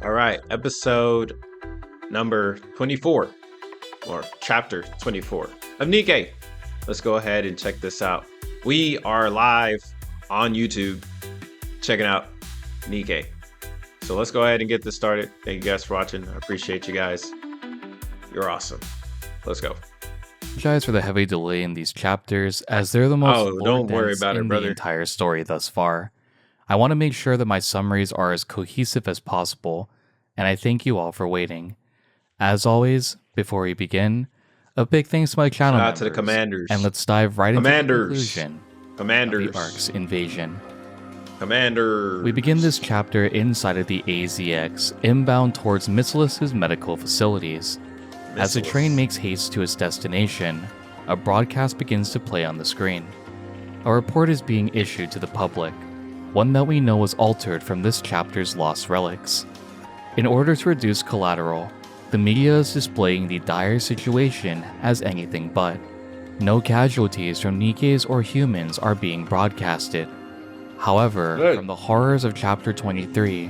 All right, episode number 24, or chapter 24 of NIKKE. Let's go ahead and check this out. We are live on YouTube checking out NIKKE. So let's go ahead and get this started. Thank you guys for watching. I appreciate you guys. You're awesome. Let's go. Apologize for the heavy delay in these chapters, as they're the most don't worry about it, brother. the entire story thus far. I want to make sure that my summaries are as cohesive as possible, and I thank you all for waiting. As always, before we begin, a big thanks to my channel Shout out members, to the commanders. and let's dive right into the conclusion of Commanders. the Ark's invasion. Commanders. We begin this chapter inside of the AZX, inbound towards Missilis's medical facilities. As the train makes haste to its destination, a broadcast begins to play on the screen. A report is being issued to the public, one that we know was altered from this chapter's lost relics. In order to reduce collateral, the media is displaying the dire situation as anything but. No casualties from NIKKEs or humans are being broadcasted. However, from the horrors of chapter 23,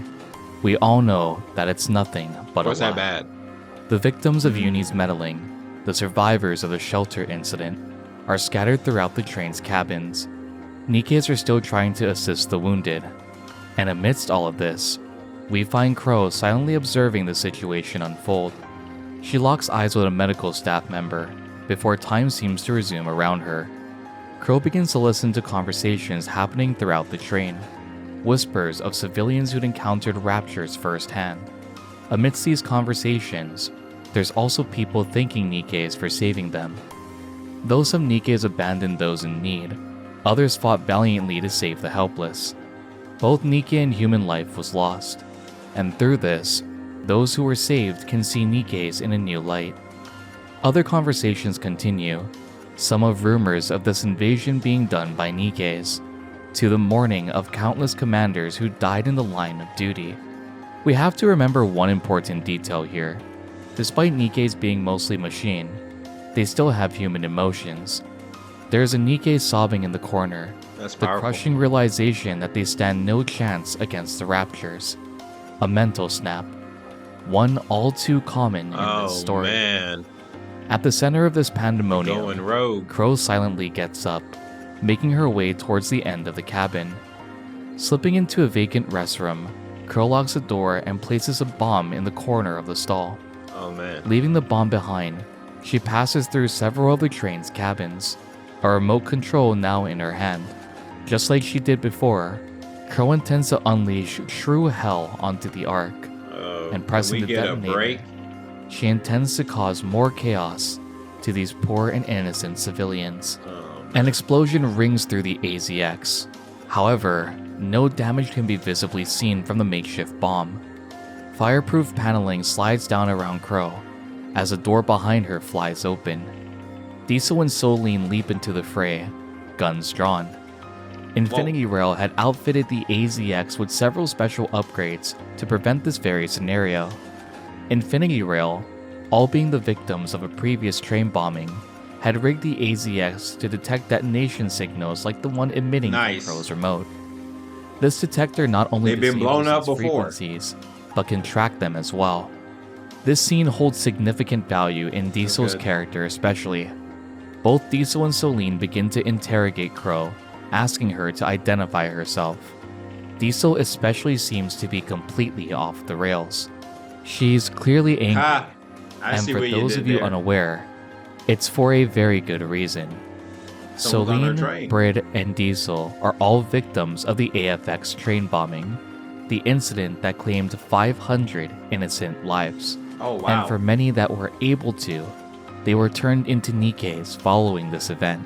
we all know that it's nothing but a lie. that bad? The victims of Uni's meddling, the survivors of the shelter incident, are scattered throughout the train's cabins. NIKKEs are still trying to assist the wounded. And amidst all of this, we find Crow silently observing the situation unfold. She locks eyes with a medical staff member before time seems to resume around her. Crow begins to listen to conversations happening throughout the train, whispers of civilians who'd encountered raptures firsthand. Amidst these conversations, there's also people thanking NIKKEs for saving them. Though some NIKKEs abandoned those in need, others fought valiantly to save the helpless. Both NIKKE and human life was lost, and through this, those who were saved can see NIKKEs in a new light. Other conversations continue, some of rumors of this invasion being done by NIKKEs, to the mourning of countless commanders who died in the line of duty. We have to remember one important detail here. Despite NIKKEs being mostly machine, they still have human emotions. There's a NIKKE sobbing in the corner, the crushing realization that they stand no chance against the raptures. A mental snap, one all too common in this story. Man. At the center of this pandemonium, Going rogue. Crow silently gets up, making her way towards the end of the cabin. Slipping into a vacant restroom, Crow locks the door and places a bomb in the corner of the stall. Oh man. Leaving the bomb behind, she passes through several of the train's cabins, a remote control now in her hand. Just like she did before, Crow intends to unleash true hell onto the Ark, and pressing the detonator, she intends to cause more chaos to these poor and innocent civilians. An explosion rings through the AZX. However, no damage can be visibly seen from the makeshift bomb. Fireproof paneling slides down around Crow as a door behind her flies open. Diesel and Solene leap into the fray, guns drawn. Infinity Rail had outfitted the AZX with several special upgrades to prevent this very scenario. Infinity Rail, all being the victims of a previous train bombing, had rigged the AZX to detect detonation signals like the one emitting from Crow's remote. This detector not only disables its frequencies, but can track them as well. This scene holds significant value in Diesel's character especially. Both Diesel and Solene begin to interrogate Crow, asking her to identify herself. Diesel especially seems to be completely off the rails. She's clearly angry, and for those of you unaware, it's for a very good reason. Solene, Brid, and Diesel are all victims of the AFX train bombing, the incident that claimed 500 innocent lives. And for many that were able to, they were turned into NIKKEs following this event.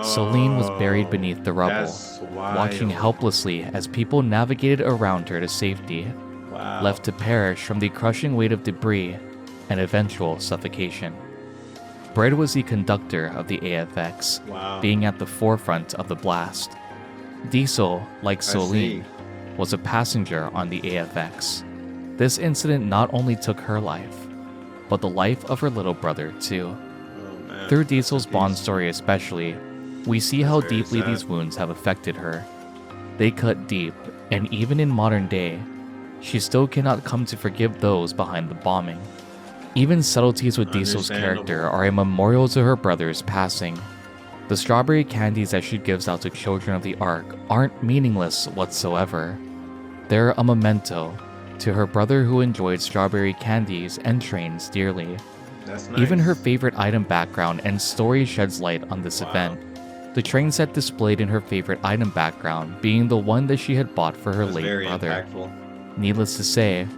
Solene was buried beneath the rubble, watching helplessly as people navigated around her to safety, left to perish from the crushing weight of debris and eventual suffocation. Brid was the conductor of the AFX, being at the forefront of the blast. Diesel, like Solene, was a passenger on the AFX. This incident not only took her life, but the life of her little brother too. Through Diesel's Bond story especially, we see how deeply these wounds have affected her. They cut deep, and even in modern day, she still cannot come to forgive those behind the bombing. Even subtleties with Diesel's character are a memorial to her brother's passing. The strawberry candies that she gives out to children of the Ark aren't meaningless whatsoever. They're a memento to her brother who enjoyed strawberry candies and trains dearly. That's nice. Even her favorite item background and story sheds light on this event. The train set displayed in her favorite item background being the one that she had bought for her That's late very brother. impactful. Needless to say,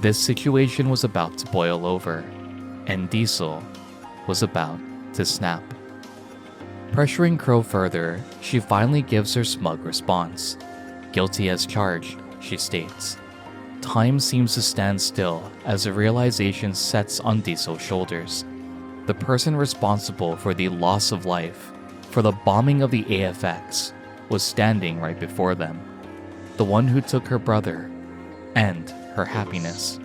this situation was about to boil over, and Diesel was about to snap. Pressuring Crow further, she finally gives her smug response. Guilty as charged, she states. Time seems to stand still as a realization sets on Diesel's shoulders. The person responsible for the loss of life, for the bombing of the AFX, was standing right before them. The one who took her brother and her happiness.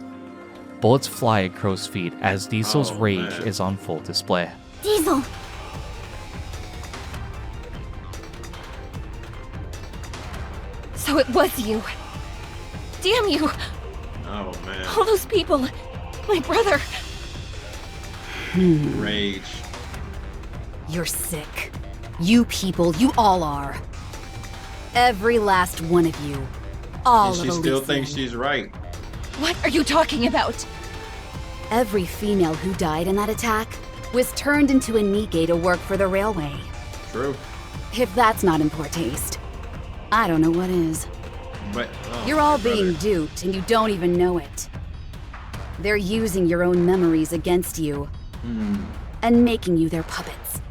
Bullets fly at Crow's feet as Diesel's rage is on full display. Diesel! So it was you. Damn you! Oh man. All those people! My brother! Rage. You're sick. You people, you all are. Every last one of you. All And of she still Elysium. thinks she's right. What are you talking about? Every female who died in that attack was turned into a NIKKE to work for the railway. True. If that's not in poor taste, I don't know what is. But You're all being duped and you don't even know it. They're using your own memories against you and making you their puppets.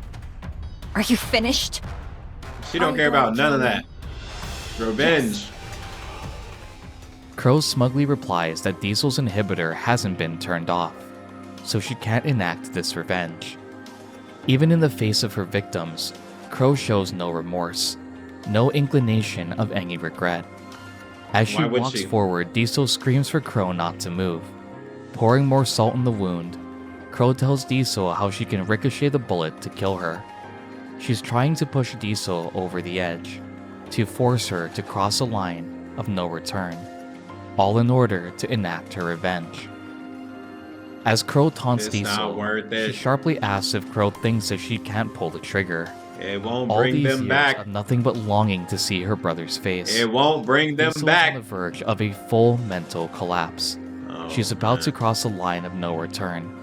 Are you finished? She don't care about none of that. Revenge. Crow smugly replies that Diesel's inhibitor hasn't been turned off, so she can't enact this revenge. Even in the face of her victims, Crow shows no remorse, no inclination of any regret. As she Why would walks she? forward, Diesel screams for Crow not to move. Pouring more salt in the wound, Crow tells Diesel how she can ricochet the bullet to kill her. She's trying to push Diesel over the edge, to force her to cross a line of no return, all in order to enact her revenge. As Crow taunts It's not Diesel, worth she it. sharply asks if Crow thinks that she can't pull the trigger. It won't All bring these them years back. of nothing but longing to see her brother's face. It won't bring them Diesel's back. on the verge of a full mental collapse. Oh, She's about to man. cross a line of no return,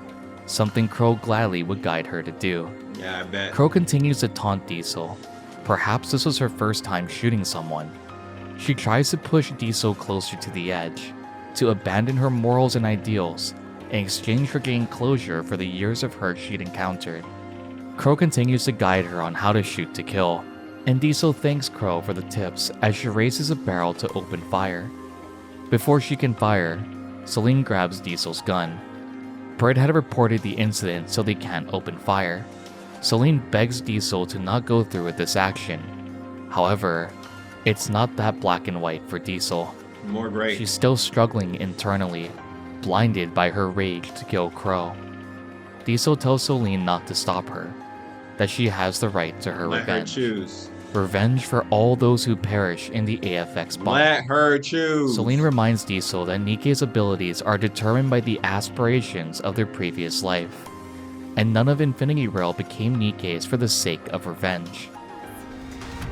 something Crow gladly would guide her to do. Yeah, I bet. Crow continues to taunt Diesel. Perhaps this was her first time shooting someone. She tries to push Diesel closer to the edge, to abandon her morals and ideals, in exchange for getting closure for the years of hurt she'd encountered. Crow continues to guide her on how to shoot to kill, and Diesel thanks Crow for the tips as she raises a barrel to open fire. Before she can fire, Celine grabs Diesel's gun. Brett had reported the incident so they can't open fire. Celine begs Diesel to not go through with this action. However, it's not that black and white for Diesel. More great. She's still struggling internally, blinded by her rage to kill Crow. Diesel tells Celine not to stop her, that she has the right to her Let her revenge. choose. Revenge for all those who perish in the AFX bomb. Let her choose. Celine reminds Diesel that NIKKE's abilities are determined by the aspirations of their previous life, and none of Infinity Rail became NIKKE's for the sake of revenge.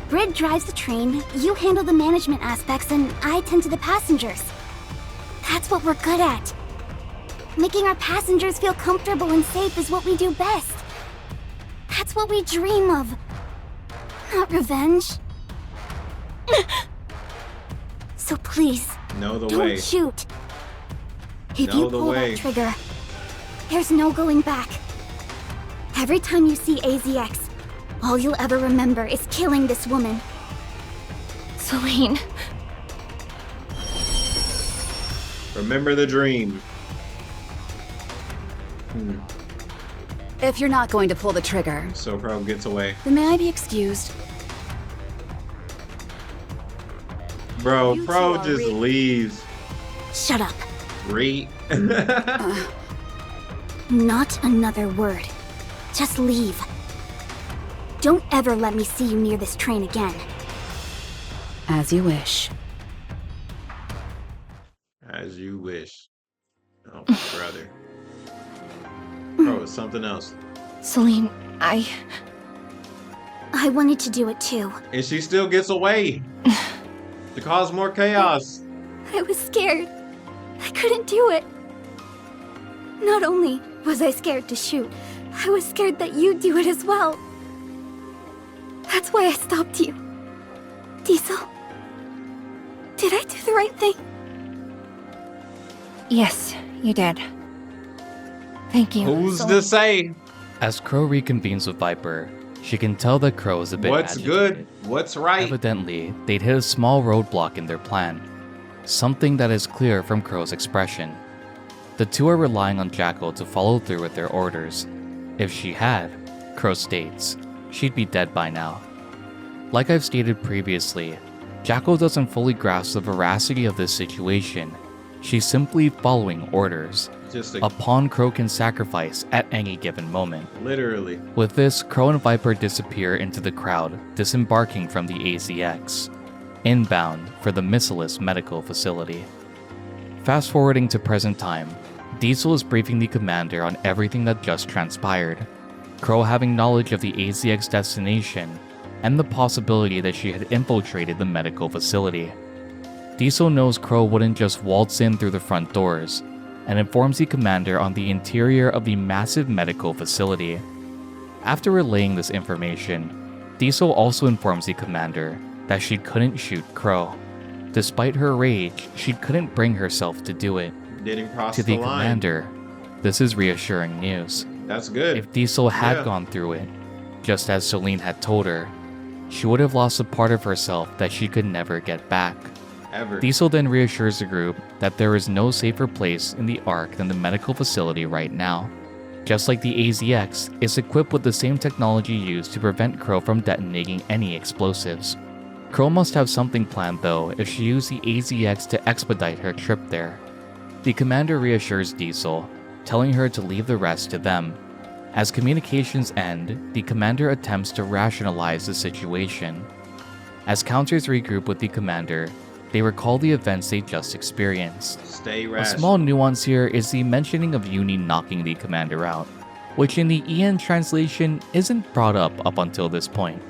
Britt drives the train, you handle the management aspects, and I tend to the passengers. That's what we're good at. Making our passengers feel comfortable and safe is what we do best. That's what we dream of. Not revenge. So please, Know the don't way. shoot. If Know you the pull way. that trigger, there's no going back. Every time you see AZX, all you'll ever remember is killing this woman. Celine. Remember the dream. If you're not going to pull the trigger, So Crow gets away. then may I be excused? Bro, You two Pro are just leaves. Shut up. Re. Not another word. Just leave. Don't ever let me see you near this train again. As you wish. As wish. Oh, brother. Bro, it's something else. Celine, I wanted to do it too. And she still gets away to cause more chaos. I was scared. I couldn't do it. Not only was I scared to shoot, I was scared that you'd do it as well. That's why I stopped you. Diesel, did I do the right thing? Yes, you did. Thank you. Who's Celine. to say? As Crow reconvenes with Viper, she can tell that Crow is a bit What's agitated. good? What's right? Evidently, they'd hit a small roadblock in their plan. Something that is clear from Crow's expression. The two are relying on Jackal to follow through with their orders. If she had, Crow states, she'd be dead by now. Like I've stated previously, Jackal doesn't fully grasp the veracity of this situation. She's simply following orders. Just A pawn Crow can sacrifice at any given moment. literally. With this, Crow and Viper disappear into the crowd, disembarking from the AZX, inbound for the Missilus Medical Facility. Fast forwarding to present time, Diesel is briefing the commander on everything that just transpired, Crow having knowledge of the AZX destination and the possibility that she had infiltrated the medical facility. Diesel knows Crow wouldn't just waltz in through the front doors, and informs the commander on the interior of the massive medical facility. After relaying this information, Diesel also informs the commander that she couldn't shoot Crow. Despite her rage, she couldn't bring herself to do it. Didn't cross To the line. commander, this is reassuring news. That's good. If Diesel had Yeah. gone through it, just as Celine had told her, she would have lost a part of herself that she could never get back. Ever. Diesel then reassures the group that there is no safer place in the Ark than the medical facility right now. Just like the AZX is equipped with the same technology used to prevent Crow from detonating any explosives. Crow must have something planned though if she used the AZX to expedite her trip there. The commander reassures Diesel, telling her to leave the rest to them. As communications end, the commander attempts to rationalize the situation. As counters regroup with the commander, they recall the events they just experienced. Stay A rational. small nuance here is the mentioning of Uni knocking the commander out, which in the EN translation isn't brought up until this point.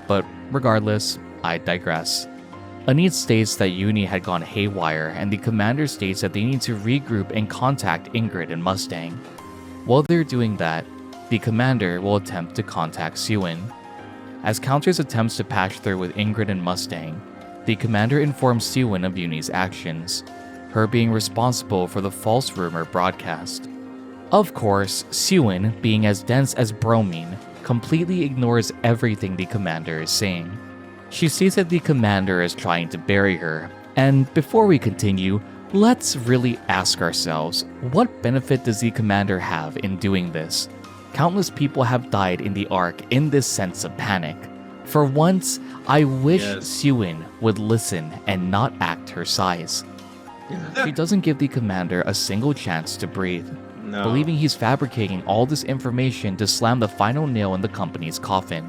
But regardless, I digress. Anit states that Uni had gone haywire, and the commander states that they need to regroup and contact Ingrid and Mustang. While they're doing that, the commander will attempt to contact Sewin. As Counters attempts to patch through with Ingrid and Mustang, the commander informs Sewin of Uni's actions, her being responsible for the false rumor broadcast. Of course, Sewin, being as dense as bromine, completely ignores everything the commander is saying. She sees that the commander is trying to bury her, and before we continue, let's really ask ourselves, what benefit does the commander have in doing this? Countless people have died in the Ark in this sense of panic. For once, I wish Sewin would listen and not act her size. She doesn't give the commander a single chance to breathe, No. believing he's fabricating all this information to slam the final nail in the company's coffin.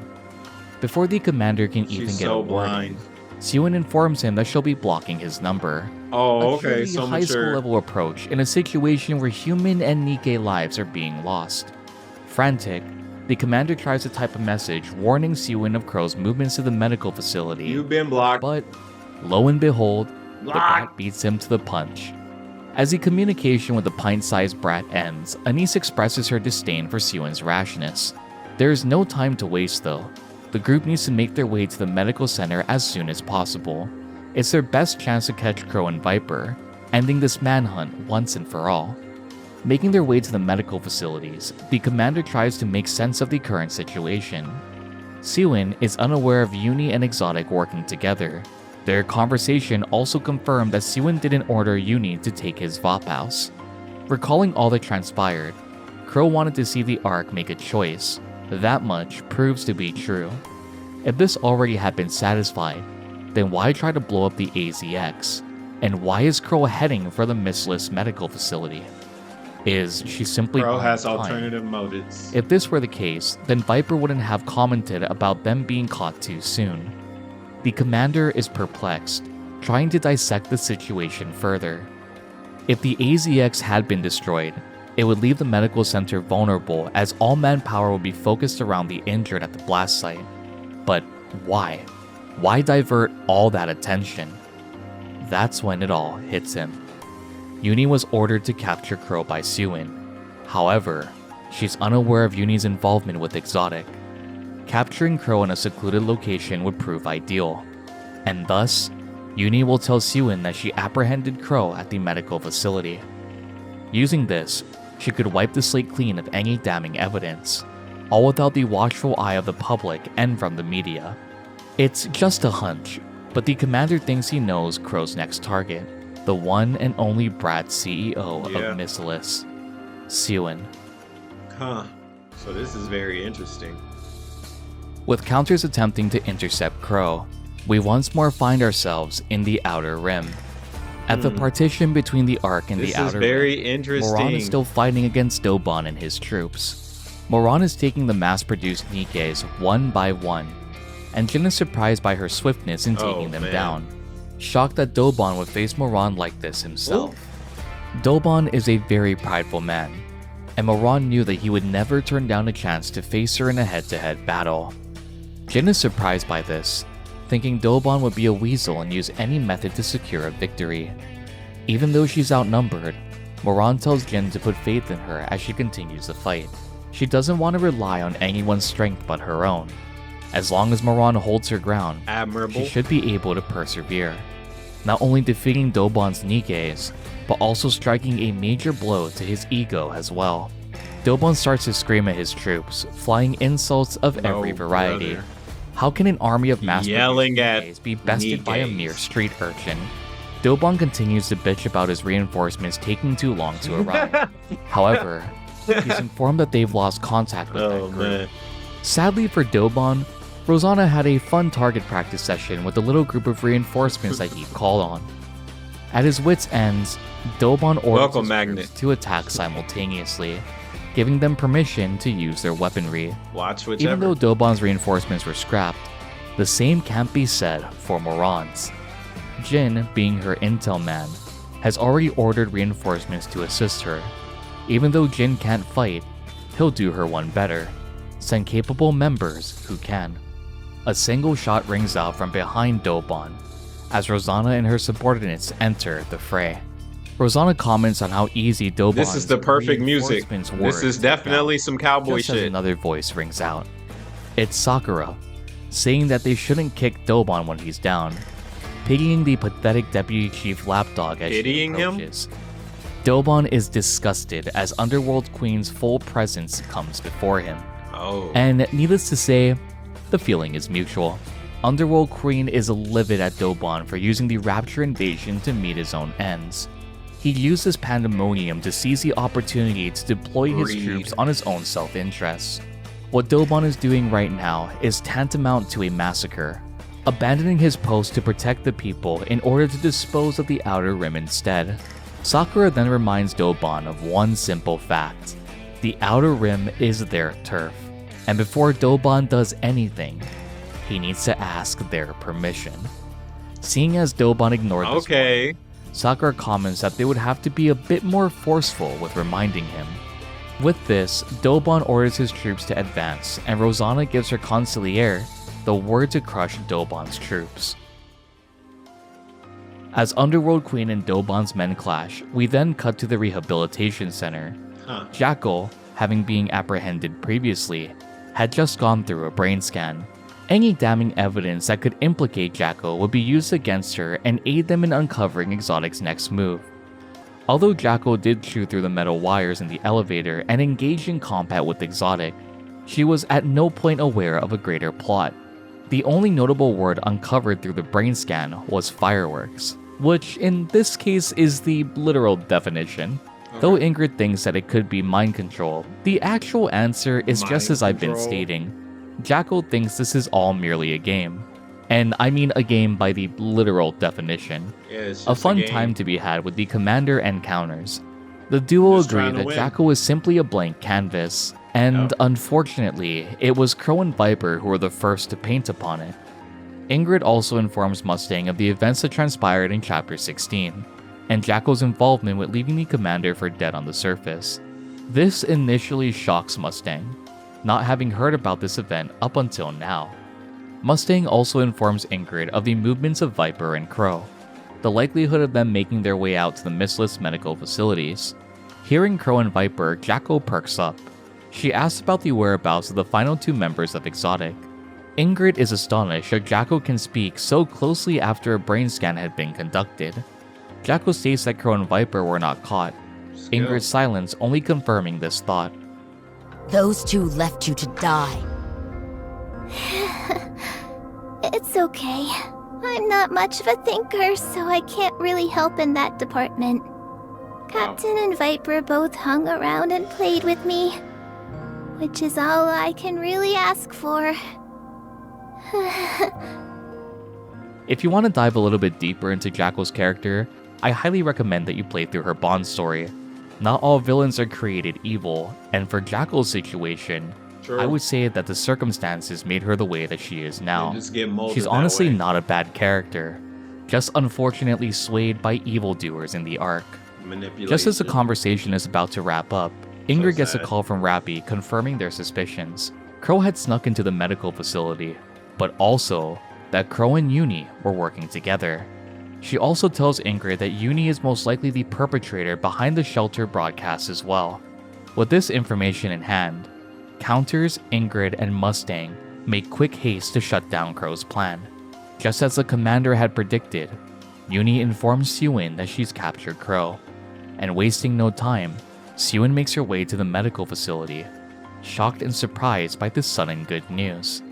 Before the commander can even She's get so a warning, blind. Sewin informs him that she'll be blocking his number. Oh, A okay. truly So high school mature. level approach in a situation where human and NIKKE lives are being lost. Frantic, the commander tries to type a message warning Sewin of Crow's movements to the medical facility, You've been blocked. but lo and behold, the Blocked. brat beats him to the punch. As the communication with the pint-sized brat ends, Anise expresses her disdain for Sewin's rashness. There is no time to waste though. The group needs to make their way to the medical center as soon as possible. It's their best chance to catch Crow and Viper, ending this manhunt once and for all. Making their way to the medical facilities, the commander tries to make sense of the current situation. Sewin is unaware of Uni and Exotic working together. Their conversation also confirmed that Sewin didn't order Uni to take his Vophouse. Recalling all that transpired, Crow wanted to see the Ark make a choice. That much proves to be true. If this already had been satisfied, then why try to blow up the AZX? And why is Crow heading for the Missilus medical facility? Is she simply Crow buying has time? alternative motives. If this were the case, then Viper wouldn't have commented about them being caught too soon. The commander is perplexed, trying to dissect the situation further. If the AZX had been destroyed, it would leave the medical center vulnerable as all manpower would be focused around the injured at the blast site. But why? Why divert all that attention? That's when it all hits him. Uni was ordered to capture Crow by Sewin. However, she's unaware of Uni's involvement with Exotic. Capturing Crow in a secluded location would prove ideal, and thus, Uni will tell Sewin that she apprehended Crow at the medical facility. Using this, she could wipe the slate clean of any damning evidence, all without the watchful eye of the public and from the media. It's just a hunch, but the commander thinks he knows Crow's next target, the one and only Brat CEO of Missilis, Sewin. Huh. So this is very interesting. With counters attempting to intercept Crow, we once more find ourselves in the Outer Rim. At the partition between the Ark and the Outer Rim, very interesting. Moran is still fighting against Dobon and his troops. Moran is taking the mass-produced Nikkes one by one, and Jin is surprised by her swiftness in taking them down, shocked that Dobon would face Moran like this himself. Dobon is a very prideful man, and Moran knew that he would never turn down a chance to face her in a head-to-head battle. Jin is surprised by this, thinking Dobon would be a weasel and use any method to secure a victory. Even though she's outnumbered, Moran tells Jin to put faith in her as she continues the fight. She doesn't want to rely on anyone's strength but her own. As long as Moran holds her ground, she should be able to persevere, not only defeating Dobon's Nikkes, but also striking a major blow to his ego as well. Dobon starts to scream at his troops, flying insults of every variety. How can an army of mass-produced Nikkes be bested by a mere street urchin? Dobon continues to bitch about his reinforcements taking too long to arrive. However, he's informed that they've lost contact with that group. Man. Sadly for Dobon, Rosanna had a fun target practice session with the little group of reinforcements that he called on. At his wits' ends, Dobon orders his troops to attack simultaneously, giving them permission to use their weaponry. Even though Dobon's reinforcements were scrapped, the same can't be said for Moran's. Jin, being her intel man, has already ordered reinforcements to assist her. Even though Jin can't fight, he'll do her one better: send capable members who can. A single shot rings out from behind Dobon as Rosanna and her subordinates enter the fray. Rosanna comments on how easy Dobon's This is the perfect music. This is definitely some cowboy just shit. As another voice rings out. It's Sakura, saying that they shouldn't kick Dobon when he's down, pitying the pathetic deputy chief lapdog as she approaches. Dobon is disgusted as Underworld Queen's full presence comes before him. And needless to say, the feeling is mutual. Underworld Queen is livid at Dobon for using the Rapture invasion to meet his own ends. He used this pandemonium to seize the opportunity to deploy his troops on his own self-interest. What Dobon is doing right now is tantamount to a massacre, abandoning his post to protect the people in order to dispose of the Outer Rim instead. Sakura then reminds Dobon of one simple fact: the Outer Rim is their turf, and before Dobon does anything, he needs to ask their permission. Seeing as Dobon ignored this one, Sakura comments that they would have to be a bit more forceful with reminding him. With this, Dobon orders his troops to advance, and Rosanna gives her consigliere the word to crush Dobon's troops. As Underworld Queen and Dobon's men clash, we then cut to the rehabilitation center. Jackal, having been apprehended previously, had just gone through a brain scan. Any damning evidence that could implicate Jackal would be used against her and aid them in uncovering Exotic's next move. Although Jackal did chew through the metal wires in the elevator and engage in combat with Exotic, she was at no point aware of a greater plot. The only notable word uncovered through the brain scan was fireworks, which in this case is the literal definition. Though Ingrid thinks that it could be mind control, the actual answer is just as I've been stating. Jackal thinks this is all merely a game. And I mean a game by the literal definition. A fun time to be had with the commander and counters. The duo agree that Jackal is simply a blank canvas, and unfortunately, it was Crow and Viper who were the first to paint upon it. Ingrid also informs Mustang of the events that transpired in Chapter 16. and Jacko's involvement with leaving the commander for dead on the surface. This initially shocks Mustang, not having heard about this event up until now. Mustang also informs Ingrid of the movements of Viper and Crow, the likelihood of them making their way out to the missless medical facilities. Hearing Crow and Viper, Jacko perks up. She asks about the whereabouts of the final 2 members of Exotic. Ingrid is astonished that Jacko can speak so closely after a brain scan had been conducted. Jacko states that Crow and Viper were not caught, Ingrid's silence only confirming this thought. Those 2 left you to die. It's okay. I'm not much of a thinker, so I can't really help in that department. Captain and Viper both hung around and played with me, which is all I can really ask for. If you want to dive a little bit deeper into Jacko's character, I highly recommend that you play through her Bond story. Not all villains are created evil, and for Jacko's situation, I would say that the circumstances made her the way that she is now. She's honestly not a bad character, just unfortunately swayed by evildoers in the arc. Just as the conversation is about to wrap up, Ingrid gets a call from Rappy confirming their suspicions. Crow had snuck into the medical facility, but also that Crow and Uni were working together. She also tells Ingrid that Uni is most likely the perpetrator behind the shelter broadcast as well. With this information in hand, Counters, Ingrid, and Mustang make quick haste to shut down Crow's plan. Just as the commander had predicted, Uni informs Sewin that she's captured Crow, and wasting no time, Sewin makes her way to the medical facility, shocked and surprised by this sudden good news.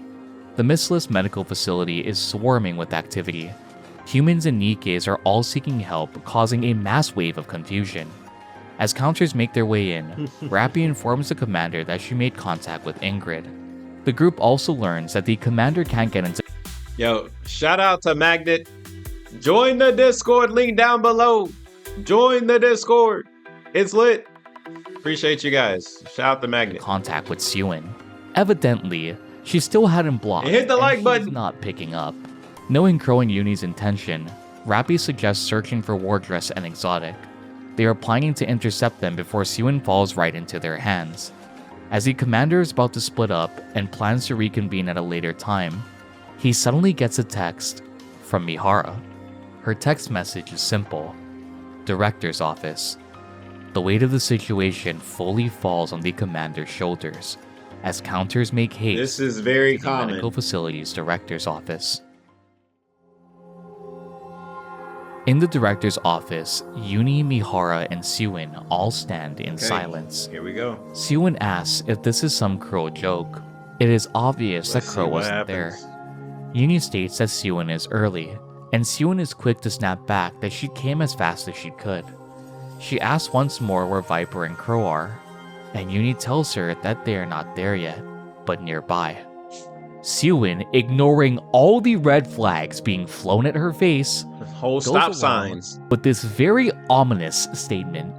The missless medical facility is swarming with activity. Humans and Nikkes are all seeking help, causing a mass wave of confusion. As Counters make their way in, Rappy informs the commander that she made contact with Ingrid. The group also learns that the commander can't get into— Yo, shout out to Magnet. Join the Discord, link down below. Join the Discord. It's lit. Appreciate you guys. Shout out to Magnet. contact with Sewin. Evidently, she still hadn't blocked, Hit the like and button. he's not picking up. Knowing Crow and Uni's intention, Rappy suggests searching for Wardress and Exotic. They are planning to intercept them before Sewin falls right into their hands. As the commander is about to split up and plans to reconvene at a later time, he suddenly gets a text from Mihara. Her text message is simple: Director's office. The weight of the situation fully falls on the commander's shoulders, as Counters make haste This is very to the medical common. facility's director's office. In the director's office, Uni, Mihara, and Sewin all stand in silence. Here we go. Sewin asks if this is some Crow joke. It is obvious Let's that see Crow what wasn't there. happens. Uni states that Sewin is early, and Sewin is quick to snap back that she came as fast as she could. She asks once more where Viper and Crow are, and Uni tells her that they are not there yet, but nearby. Sewin, ignoring all the red flags being flown at her face, Whole goes stop along signs. with this very ominous statement.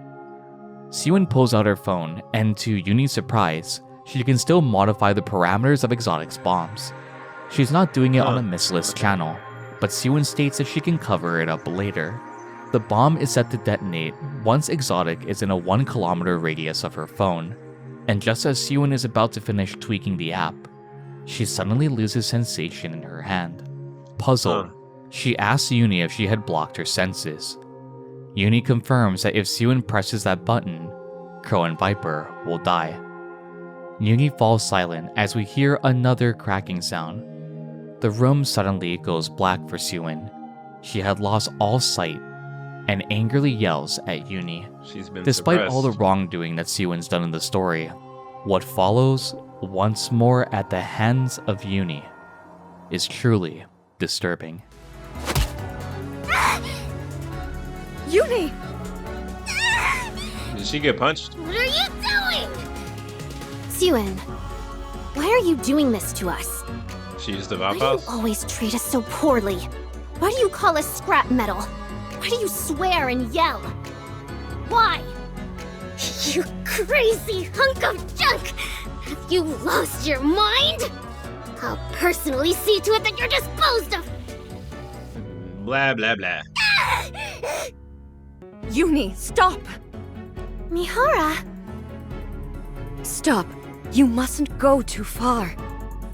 Sewin pulls out her phone, and to Uni's surprise, she can still modify the parameters of Exotic's bombs. She's not doing it on a missless channel, but Sewin states that she can cover it up later. The bomb is set to detonate once Exotic is in a 1 kilometer radius of her phone, and just as Sewin is about to finish tweaking the app, she suddenly loses sensation in her hand. Puzzled, she asks Uni if she had blocked her senses. Uni confirms that if Sewin presses that button, Crow and Viper will die. Uni falls silent as we hear another cracking sound. The room suddenly goes black for Sewin. She had lost all sight and angrily yells at Uni. She's been Despite suppressed. all the wrongdoing that Sewin's done in the story, what follows, once more at the hands of Uni, is truly disturbing. Uni! Did she get punched? What are you doing? Sewin, why are you doing this to us? She used the Why Vop do you House? always treat us so poorly? Why do you call us scrap metal? Why do you swear and yell? Why? You crazy hunk of junk! Have you lost your mind? I'll personally see to it that you're disposed of! Blah, blah, blah. Uni, stop! Mihara! Stop. You mustn't go too far.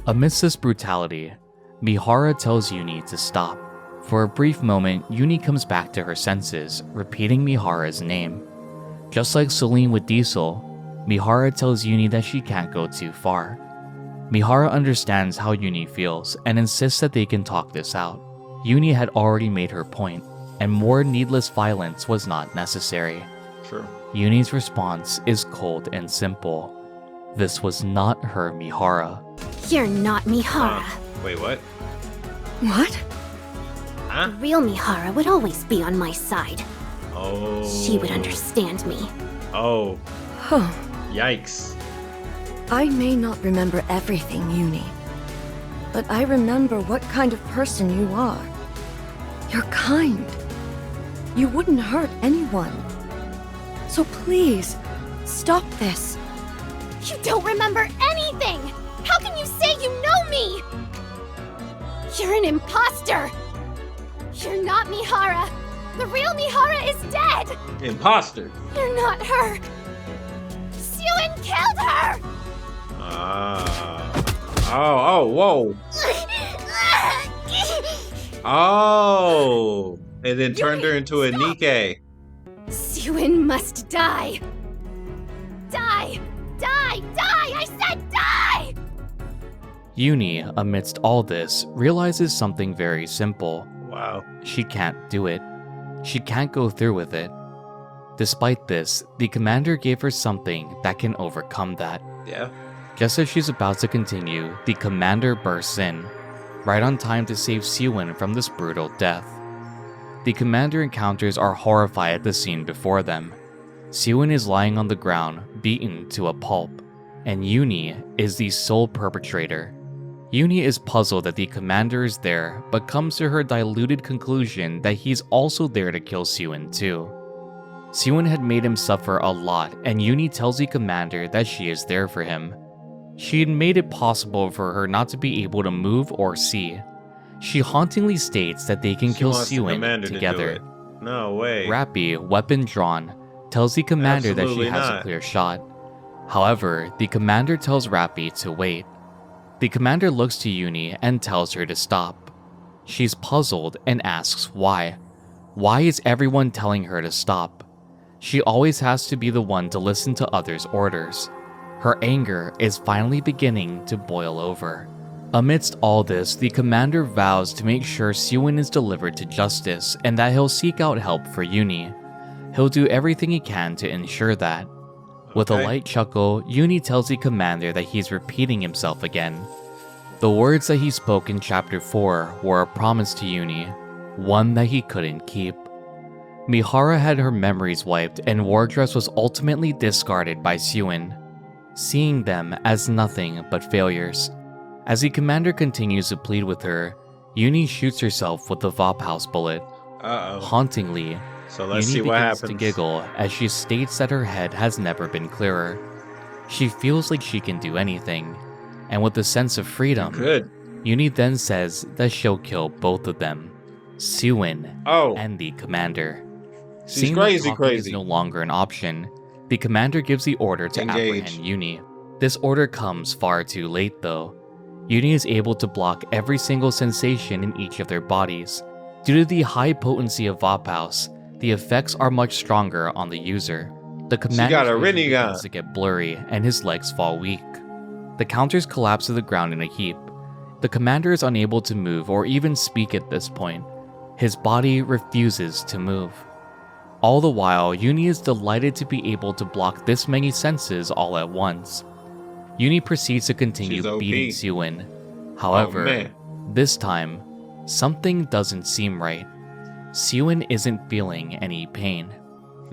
Amidst this brutality, Mihara tells Uni to stop. For a brief moment, Uni comes back to her senses, repeating Mihara's name. Just like Celine with Diesel, Mihara tells Uni that she can't go too far. Mihara understands how Uni feels and insists that they can talk this out. Uni had already made her point, and more needless violence was not necessary. True. Uni's response is cold and simple. This was not her Mihara. You're not Mihara. Wait, what? What? Huh? The real Mihara would always be on my side. Oh. She would understand me. Oh, Huh. yikes. I may not remember everything, Uni, but I remember what kind of person you are. You're kind. You wouldn't hurt anyone. So please, stop this. You don't remember anything! How can you say you know me? You're an imposter! You're not Mihara! The real Mihara is dead! Imposter. You're not her! Suen killed her! Oh, whoa. Oh. And then turned her into a NIKKE. Suen must die! Die! Die! Die! I said die! Uni, amidst all this, realizes something very simple. Wow. She can't do it. She can't go through with it. Despite this, the commander gave her something that can overcome that. Yeah. Just as she's about to continue, the commander bursts in, right on time to save Suen from this brutal death. The commander and counters are horrified at the scene before them. Suen is lying on the ground, beaten to a pulp, and Uni is the sole perpetrator. Uni is puzzled that the commander is there, but comes to her diluted conclusion that he's also there to kill Suen too. Suen had made him suffer a lot, and Uni tells the commander that she is there for him. She had made it possible for her not to be able to move or see. She hauntingly states that they can kill Suen together. No way. Rappy, weapon drawn, tells the commander that she Absolutely has not. a clear shot. However, the commander tells Rappy to wait. The commander looks to Uni and tells her to stop. She's puzzled and asks why. Why is everyone telling her to stop? She always has to be the one to listen to others' orders. Her anger is finally beginning to boil over. Amidst all this, the commander vows to make sure Suen is delivered to justice and that he'll seek out help for Uni. He'll do everything he can to ensure that. With a light chuckle, Uni tells the commander that he's repeating himself again. The words that he spoke in Chapter 4 were a promise to Uni, one that he couldn't keep. Mihara had her memories wiped and Wardress was ultimately discarded by Suen, seeing them as nothing but failures. As the commander continues to plead with her, Uni shoots herself with the Vophouse bullet. Uh-oh. Hauntingly, So let's Uni see what begins happens. to giggle as she states that her head has never been clearer. She feels like she can do anything, and with a sense of freedom, Good. Uni then says that she'll kill both of them, Suen Oh. and the commander. She's Seeing that crazy, talking crazy. is no longer an option, the commander gives the order to Engage. apprehend Uni. This order comes far too late though. Uni is able to block every single sensation in each of their bodies. Due to the high potency of Vophouse, the effects are much stronger on the user. The got a commander's vision Rinnegan. begins to get blurry and his legs fall weak. The counters collapse to the ground in a heap. The commander is unable to move or even speak at this point. His body refuses to move. All the while, Uni is delighted to be able to block this many senses all at once. Uni proceeds to continue She's OP. beating Suen. However, man. this time, something doesn't seem right. Suen isn't feeling any pain.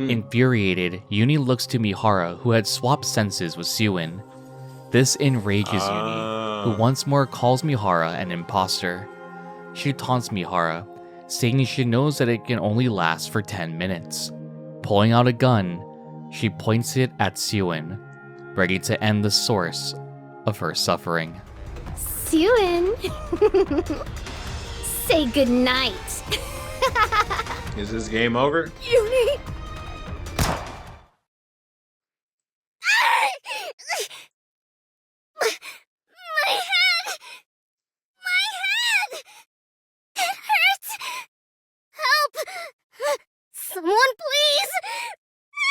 Infuriated, Uni looks to Mihara, who had swapped senses with Suen. This enrages Uni, who once more calls Mihara an imposter. She taunts Mihara, saying she knows that it can only last for 10 minutes. Pulling out a gun, she points it at Suen, ready to end the source of her suffering. Suen! Say goodnight. Is this game over? Uni!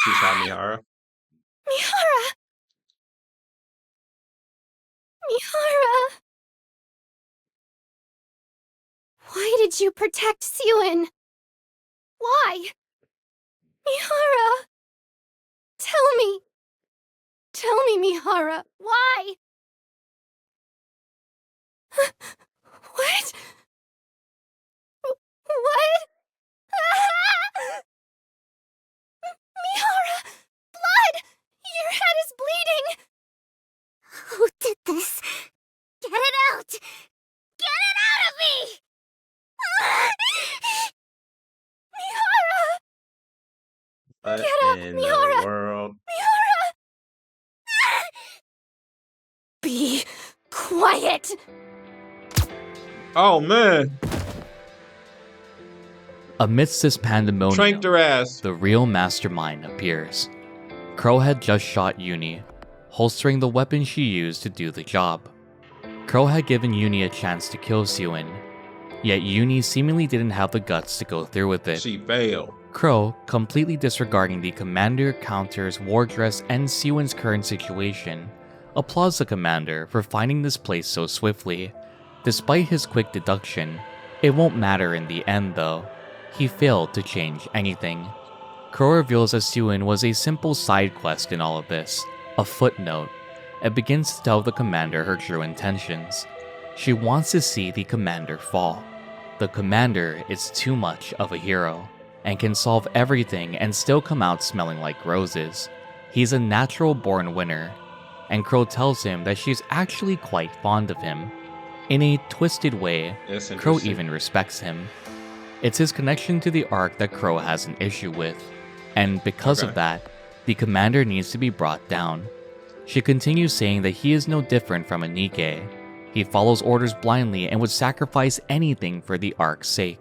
She shot Mihara. Mihara! Mihara! Why did you protect Siwin? Why? Mihara! Tell me! Tell me, Mihara, why? What? What? Mihara! Blood! Your head is bleeding! Who did this? Get it out! Get it out of me! Mihara! What Get up, in Mihara! the world? Mihara! Be quiet! Oh man, Amidst this pandemonium, tranked her ass. the real mastermind appears. Crow had just shot Uni, holstering the weapon she used to do the job. Crow had given Uni a chance to kill Siwin, yet Uni seemingly didn't have the guts to go through with it. She failed. Crow, completely disregarding the commander, counters, war dress, and Siwin's current situation, applauds the commander for finding this place so swiftly. Despite his quick deduction, it won't matter in the end though. He failed to change anything. Crow reveals that Siwin was a simple side quest in all of this, a footnote, and begins to tell the commander her true intentions. She wants to see the commander fall. The commander is too much of a hero, and can solve everything and still come out smelling like roses. He's a natural born winner, and Crow tells him that she's actually quite fond of him. In a twisted way, That's Crow interesting. even respects him. It's his connection to the Ark that Crow has an issue with, and because of Okay. that, the commander needs to be brought down. She continues saying that he is no different from a NIKKE. He follows orders blindly and would sacrifice anything for the Ark's sake.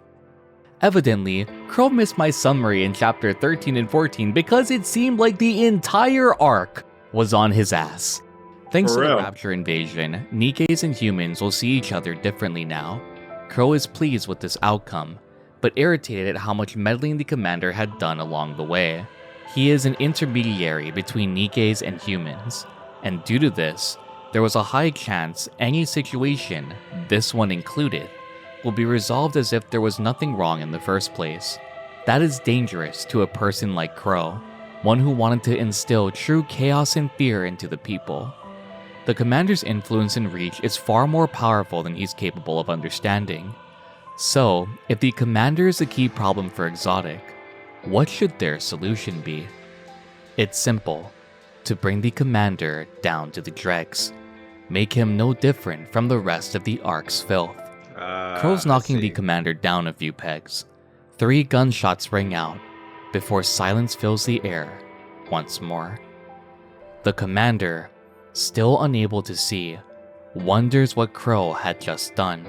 Evidently, Crow missed my summary in chapter 13 and 14 because it seemed like the entire Ark was on his ass. Thanks For to the real. Rapture invasion, NIKKEs and humans will see each other differently now. Crow is pleased with this outcome, but irritated at how much meddling the commander had done along the way. He is an intermediary between NIKKEs and humans, and due to this, there was a high chance any situation, this one included, will be resolved as if there was nothing wrong in the first place. That is dangerous to a person like Crow, one who wanted to instill true chaos and fear into the people. The commander's influence and reach is far more powerful than he's capable of understanding. So, if the commander is a key problem for Exotic, what should their solution be? It's simple: to bring the commander down to the dregs. Make him no different from the rest of the Ark's filth. Crow's I knocking the see. commander down a few pegs. 3 gunshots ring out before silence fills the air once more. The commander, still unable to see, wonders what Crow had just done.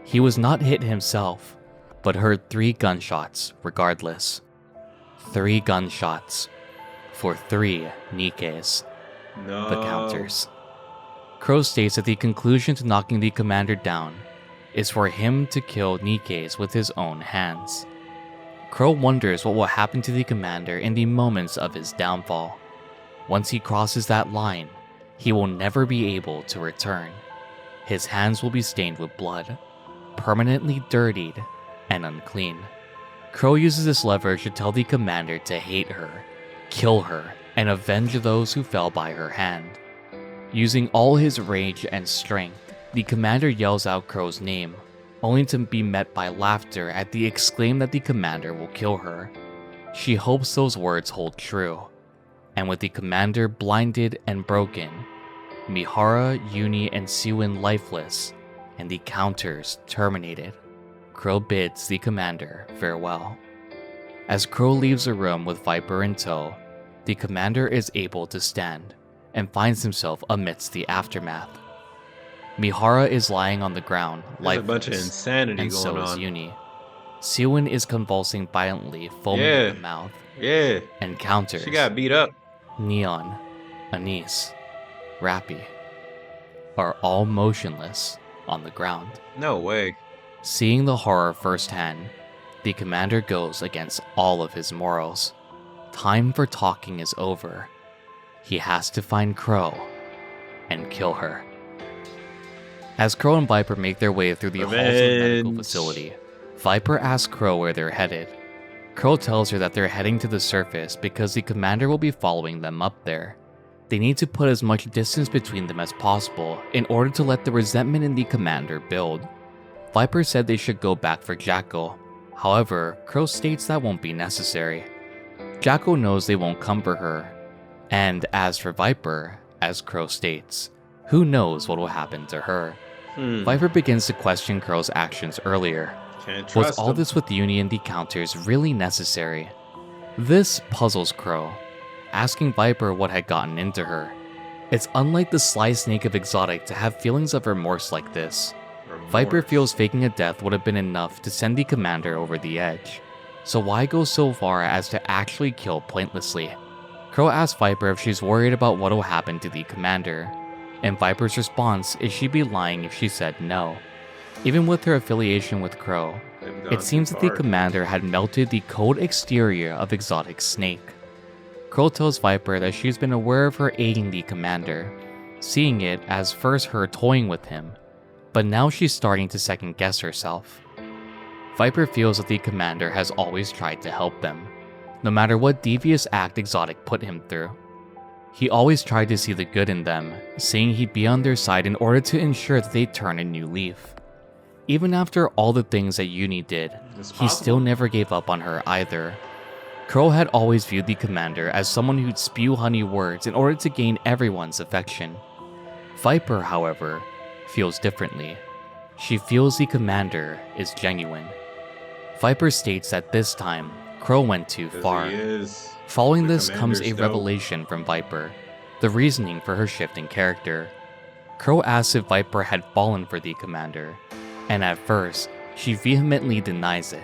He was not hit himself, but heard 3 gunshots regardless. 3 gunshots for 3 NIKKEs, No. the counters. Crow states that the conclusion to knocking the commander down is for him to kill NIKKEs with his own hands. Crow wonders what will happen to the commander in the moments of his downfall. Once he crosses that line, he will never be able to return. His hands will be stained with blood, permanently dirtied and unclean. Crow uses this leverage to tell the commander to hate her, kill her, and avenge those who fell by her hand. Using all his rage and strength, the commander yells out Crow's name, only to be met by laughter at the exclaim that the commander will kill her. She hopes those words hold true, and with the commander blinded and broken, Mihara, Uni, and Siwin lifeless, and the counters terminated, Crow bids the commander farewell. As Crow leaves the room with Viper in tow, the commander is able to stand, and finds himself amidst the aftermath. Mihara is lying on the ground, There's a bunch of lifeless, insanity and so going is on. Uni. Siwin is convulsing violently, foaming at the mouth, Yeah. and counters, She got beat up. Neon, Anise, Rappy, are all motionless on the ground. No way. Seeing the horror firsthand, the commander goes against all of his morals. time for talking is over. He has to find Crow and kill her. As Crow and Viper make their way through the halls of the medical facility, Viper asks Crow where they're headed. Crow tells her that they're heading to the surface because the commander will be following them up there. They need to put as much distance between them as possible in order to let the resentment in the commander build. Viper said they should go back for Jackal. However, Crow states that won't be necessary. Jackal knows they won't come for her. And as for Viper, as Crow states, who knows what will happen to her? Viper begins to question Crow's actions earlier. Was all this with Uni and the counters really necessary? This puzzles Crow, asking Viper what had gotten into her. It's unlike the sly snake of Exotic to have feelings of remorse like this. Viper feels faking a death would have been enough to send the commander over the edge. So why go so far as to actually kill pointlessly? Crow asks Viper if she's worried about what will happen to the commander, and Viper's response is she'd be lying if she said no. Even with her affiliation with Crow, it seems that the commander had melted the cold exterior of Exotic's snake. Crow tells Viper that she's been aware of her aiding the commander, seeing it as first her toying with him, but now she's starting to second guess herself. Viper feels that the commander has always tried to help them, no matter what devious act Exotic put him through. He always tried to see the good in them, saying he'd be on their side in order to ensure that they turn a new leaf. Even after all the things that Uni did, he still never gave up on her either. Crow had always viewed the commander as someone who'd spew honey words in order to gain everyone's affection. Viper, however, feels differently. She feels the commander is genuine. Viper states that this time, Crow went too far. Following this comes a revelation from Viper, the reasoning for her shift in character. Crow asks if Viper had fallen for the commander, and at first, she vehemently denies it.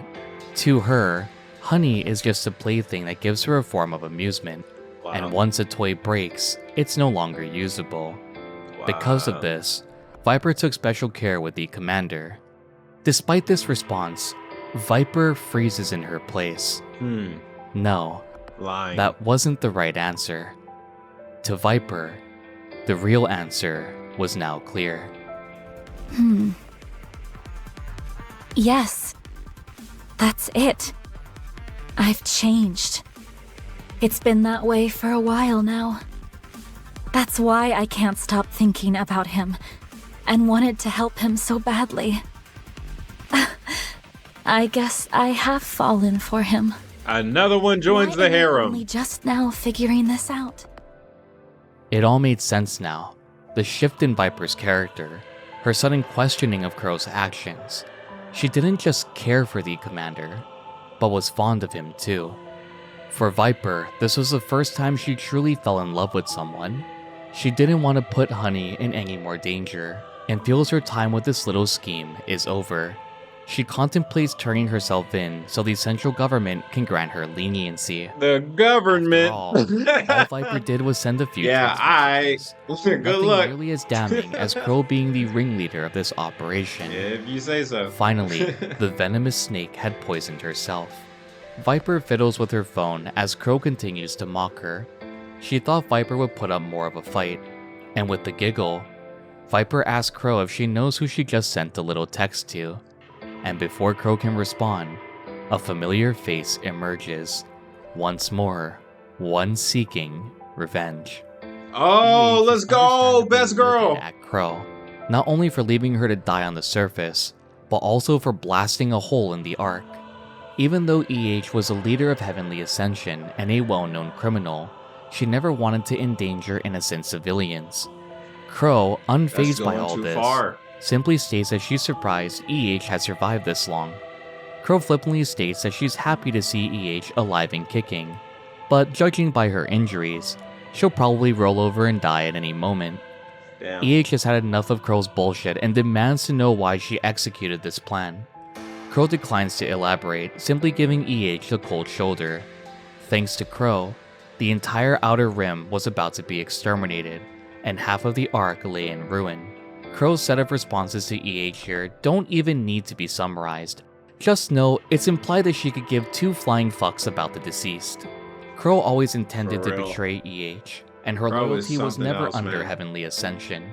To her, honey is just a plaything that gives her a form of amusement, and once a toy breaks, it's no longer usable. Because of this, Viper took special care with the commander. Despite this response, Viper freezes in her place. No, that wasn't the right answer. To Viper, the real answer was now clear. Yes, that's it. I've changed. It's been that way for a while now. That's why I can't stop thinking about him and wanted to help him so badly. I guess I have fallen for him. Another one joins the harem. Only just now figuring this out. It all made sense now. The shift in Viper's character, her sudden questioning of Crow's actions. She didn't just care for the commander, but was fond of him too. For Viper, this was the first time she truly fell in love with someone. She didn't want to put Honey in any more danger, and feels her time with this little scheme is over. She contemplates turning herself in so the central government can grant her leniency. The government. All Viper did was send a few good luck. Nearly as damning as Crow being the ringleader of this operation. If you say so. Finally, the venomous snake had poisoned herself. Viper fiddles with her phone as Crow continues to mock her. She thought Viper would put up more of a fight, and with the giggle, Viper asks Crow if she knows who she just sent a little text to. And before Crow can respond, a familiar face emerges. Once more, one seeking revenge. Oh, let's go, best girl! At Crow, not only for leaving her to die on the surface, but also for blasting a hole in the Ark. Even though EH was a leader of Heavenly Ascension and a well-known criminal, she never wanted to endanger innocent civilians. Crow, unfazed by all this, simply states that she's surprised EH has survived this long. Crow flippantly states that she's happy to see EH alive and kicking, but judging by her injuries, she'll probably roll over and die at any moment. Damn. EH has had enough of Crow's bullshit and demands to know why she executed this plan. Crow declines to elaborate, simply giving EH the cold shoulder. Thanks to Crow, the entire Outer Rim was about to be exterminated, and half of the Ark lay in ruin. Crow's set of responses to EH here don't even need to be summarized. Just know it's implied that she could give two flying fucks about the deceased. Crow always intended For to real. betray EH, and her Crow is loyalty was something never else, under man. Heavenly Ascension.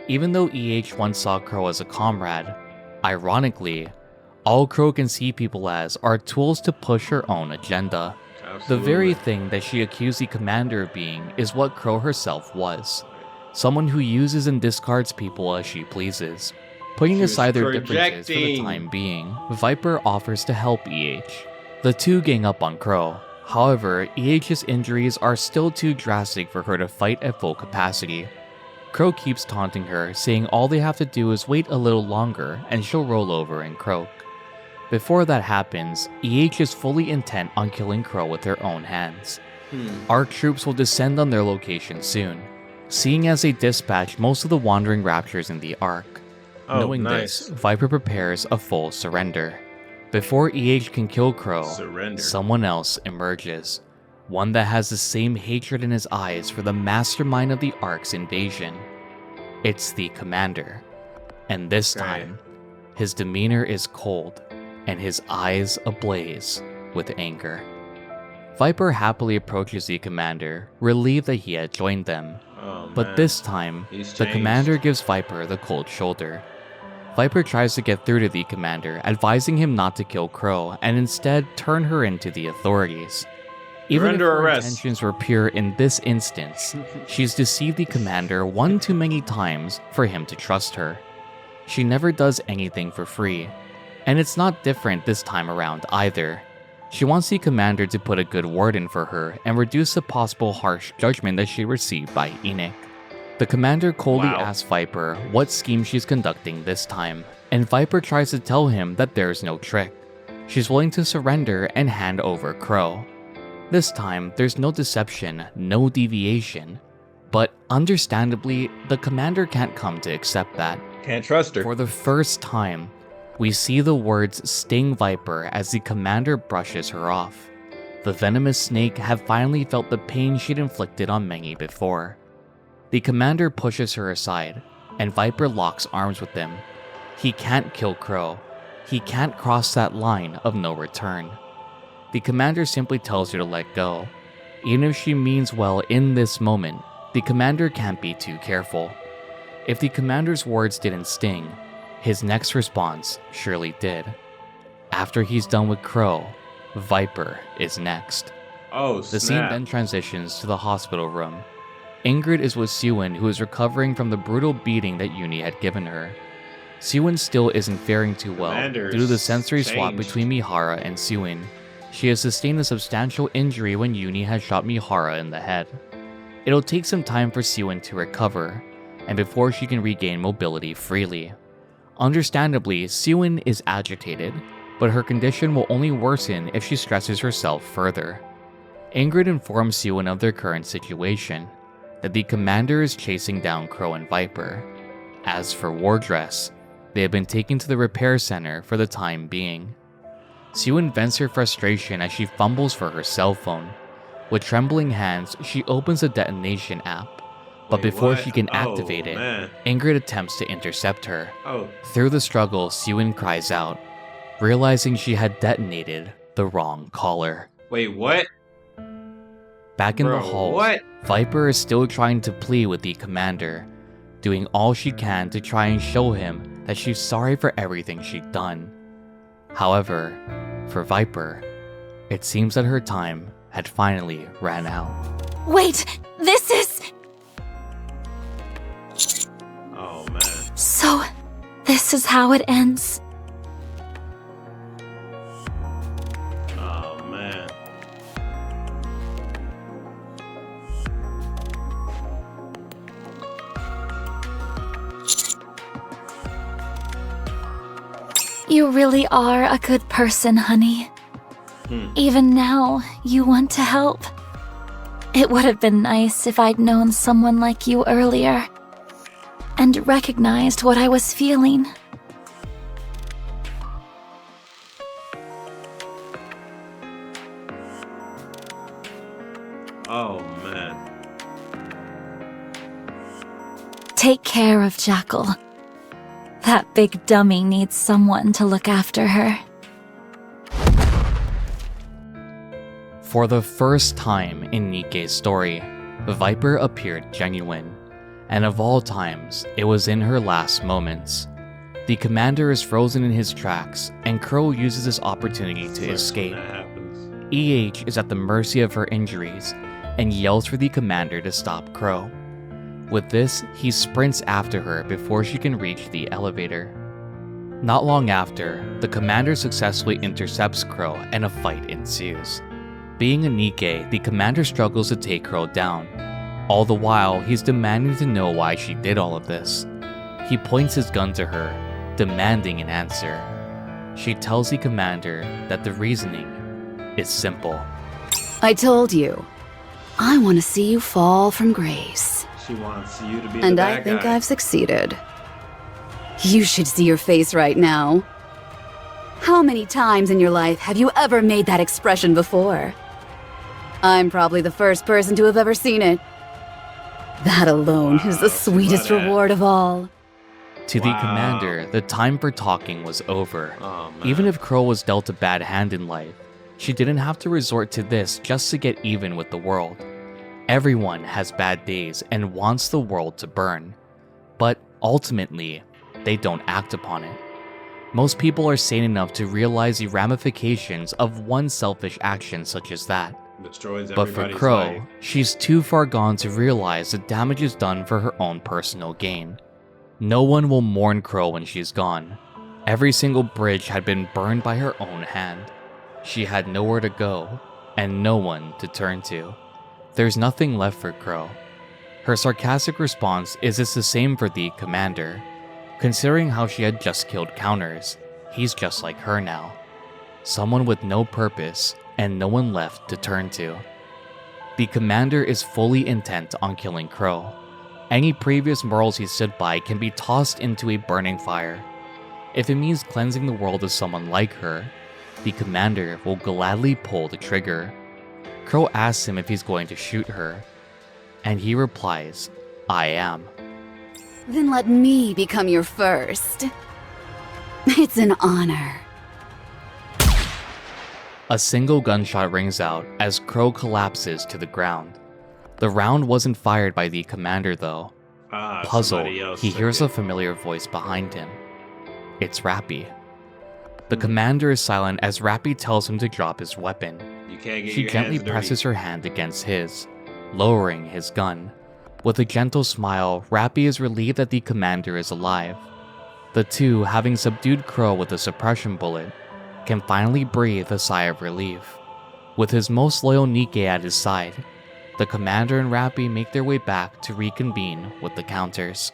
Even though EH once saw Crow as a comrade, ironically, all Crow can see people as are tools to push her own agenda. The very thing that she accused the commander of being is what Crow herself was. Someone who uses and discards people as she pleases. Putting She was aside their differences for the projecting. time being, Viper offers to help EH. The two gang up on Crow. However, EH's injuries are still too drastic for her to fight at full capacity. Crow keeps taunting her, saying all they have to do is wait a little longer and she'll roll over and croak. Before that happens, EH is fully intent on killing Crow with her own hands. ARC troops will descend on their location soon, seeing as they dispatch most of the wandering raptors in the ARC. Oh, Knowing nice. this, Viper prepares a full surrender. Before EH can kill Crow, Surrender. someone else emerges. One that has the same hatred in his eyes for the mastermind of the ARC's invasion. It's the commander. And this Okay. time, his demeanor is cold, and his eyes ablaze with anger. Viper happily approaches the commander, relieved that he had joined them. Oh, But man. this time, He's the changed. commander gives Viper the cold shoulder. Viper tries to get through to the commander, advising him not to kill Crow and instead turn her into the authorities. Even if under her arrest. intentions were pure in this instance, she's deceived the commander one too many times for him to trust her. She never does anything for free, and it's not different this time around either. She wants the commander to put a good word in for her and reduce the possible harsh judgment that she received by Enoch. The commander coldly Wow. asks Viper what scheme she's conducting this time, and Viper tries to tell him that there's no trick. She's willing to surrender and hand over Crow. This time, there's no deception, no deviation. But understandably, the commander can't come to accept that. Can't trust her. For the first time, we see the words sting Viper as the commander brushes her off. The venomous snake had finally felt the pain she'd inflicted on many before. The commander pushes her aside, and Viper locks arms with him. He can't kill Crow. He can't cross that line of no return. The commander simply tells her to let go. Even if she means well in this moment, the commander can't be too careful. If the commander's words didn't sting, his next response surely did. After he's done with Crow, Viper is next. Oh, The scene snap. then transitions to the hospital room. Ingrid is with Siwon, who is recovering from the brutal beating that Uni had given her. Siwon still isn't faring too well Commander's due to the sensory swap changed. between Mihara and Siwon. She has sustained a substantial injury when Uni has shot Mihara in the head. It'll take some time for Siwon to recover, and before she can regain mobility freely. Understandably, Siwon is agitated, but her condition will only worsen if she stresses herself further. Ingrid informs Siwon of their current situation, that the commander is chasing down Crow and Viper. As for Wardress, they have been taken to the repair center for the time being. Siwon vents her frustration as she fumbles for her cell phone. With trembling hands, she opens the detonation app, but Wait, before what? she can Oh, activate it, man. Ingrid attempts to intercept her. Oh, Through the struggle, Siwon cries out, realizing she had detonated the wrong caller. wait, what? Back in Bro, the halls, what? Viper is still trying to plead with the commander, doing all she can to try and show him that she's sorry for everything she'd done. However, for Viper, it seems that her time had finally ran out. Wait, this is. Oh, man. So, this is how it ends. Oh, man. You really are a good person, honey. Even now, you want to help. It would have been nice if I'd known someone like you earlier and recognized what I was feeling. Oh, man. Take care of Jackal. That big dummy needs someone to look after her. For the first time in NIKKE's story, Viper appeared genuine, and of all times, it was in her last moments. The commander is frozen in his tracks, and Crow uses this opportunity to escape. EH is at the mercy of her injuries, and yells for the commander to stop Crow. With this, he sprints after her before she can reach the elevator. Not long after, the commander successfully intercepts Crow and a fight ensues. Being a NIKKE, the commander struggles to take Crow down. All the while, he's demanding to know why she did all of this. He points his gun to her, demanding an answer. She tells the commander that the reasoning is simple. I told you. I want to see you fall from grace. She wants you to be And the I bad think guy. I've succeeded. You should see your face right now. How many times in your life have you ever made that expression before? I'm probably the first person to have ever seen it. That alone is the sweetest reward of all. To the commander, the time for talking was over. Oh, man. Even if Crow was dealt a bad hand in life, she didn't have to resort to this just to get even with the world. Everyone has bad days and wants the world to burn. But ultimately, they don't act upon it. Most people are sane enough to realize the ramifications of one selfish action such as that. Destroys But for everybody's Crow, life. she's too far gone to realize the damage is done for her own personal gain. No one will mourn Crow when she's gone. Every single bridge had been burned by her own hand. She had nowhere to go, and no one to turn to. There's nothing left for Crow. Her sarcastic response is it's the same for the commander. Considering how she had just killed counters, he's just like her now. Someone with no purpose and no one left to turn to. The commander is fully intent on killing Crow. Any previous morals he stood by can be tossed into a burning fire. If it means cleansing the world of someone like her, the commander will gladly pull the trigger. Crow asks him if he's going to shoot her, and he replies, I am. Then let me become your first. It's an honor. A single gunshot rings out as Crow collapses to the ground. The round wasn't fired by the commander though. Somebody Puzzled, else he took hears it. a familiar voice behind him. It's Rappy. The commander is silent as Rappy tells him to drop his weapon. You can't get She your gently hands dirty. presses her hand against his, lowering his gun. With a gentle smile, Rappy is relieved that the commander is alive. The two, having subdued Crow with a suppression bullet, can finally breathe a sigh of relief. With his most loyal NIKKE at his side, the commander and Rappy make their way back to reconvene with the counters.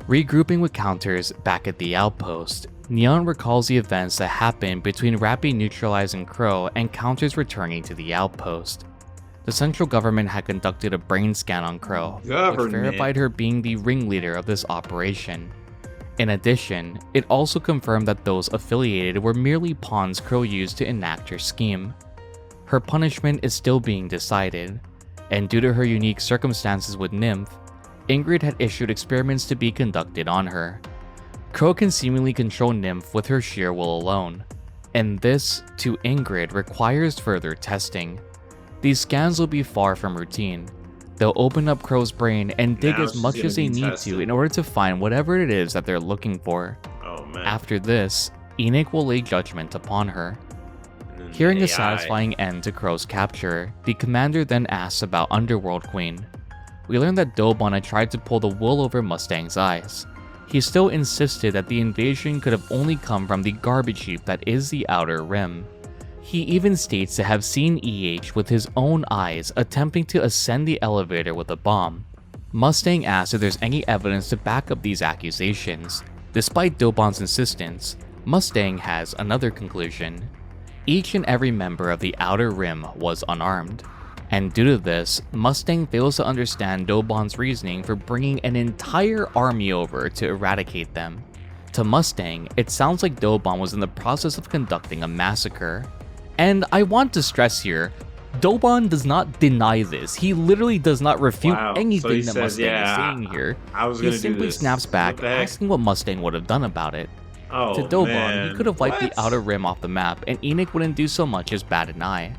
Regrouping with counters back at the outpost, Neon recalls the events that happened between Rappy neutralizing Crow and counters returning to the outpost. The central government had conducted a brain scan on Crow, which Government. verified her being the ringleader of this operation. In addition, it also confirmed that those affiliated were merely pawns Crow used to enact her scheme. Her punishment is still being decided, and due to her unique circumstances with Nymph, Ingrid had issued experiments to be conducted on her. Crow can seemingly control Nymph with her sheer will alone, and this, to Ingrid, requires further testing. These scans will be far from routine. They'll open up Crow's brain and dig Now as she's much gonna as they be need tested. to in order to find whatever it is that they're looking for. Oh man. After this, Enoch will lay judgment upon her. And then Hearing AI. a satisfying end to Crow's capture, the commander then asks about Underworld Queen. We learn that Dobon had tried to pull the wool over Mustang's eyes. He still insisted that the invasion could have only come from the garbage heap that is the Outer Rim. He even states to have seen EH with his own eyes attempting to ascend the elevator with a bomb. Mustang asks if there's any evidence to back up these accusations. Despite Dobon's insistence, Mustang has another conclusion. Each and every member of the Outer Rim was unarmed, and due to this, Mustang fails to understand Dobon's reasoning for bringing an entire army over to eradicate them. To Mustang, it sounds like Dobon was in the process of conducting a massacre. And I want to stress here, Dobon does not deny this. He literally does not refute Wow. So anything he that says, Mustang yeah, is saying here. I was He gonna do simply this. snaps back, What the heck? asking what Mustang would have done about it. Oh, To Dobon, man. he could have wiped What? the outer rim off the map, and Enoch wouldn't do so much as bat an eye.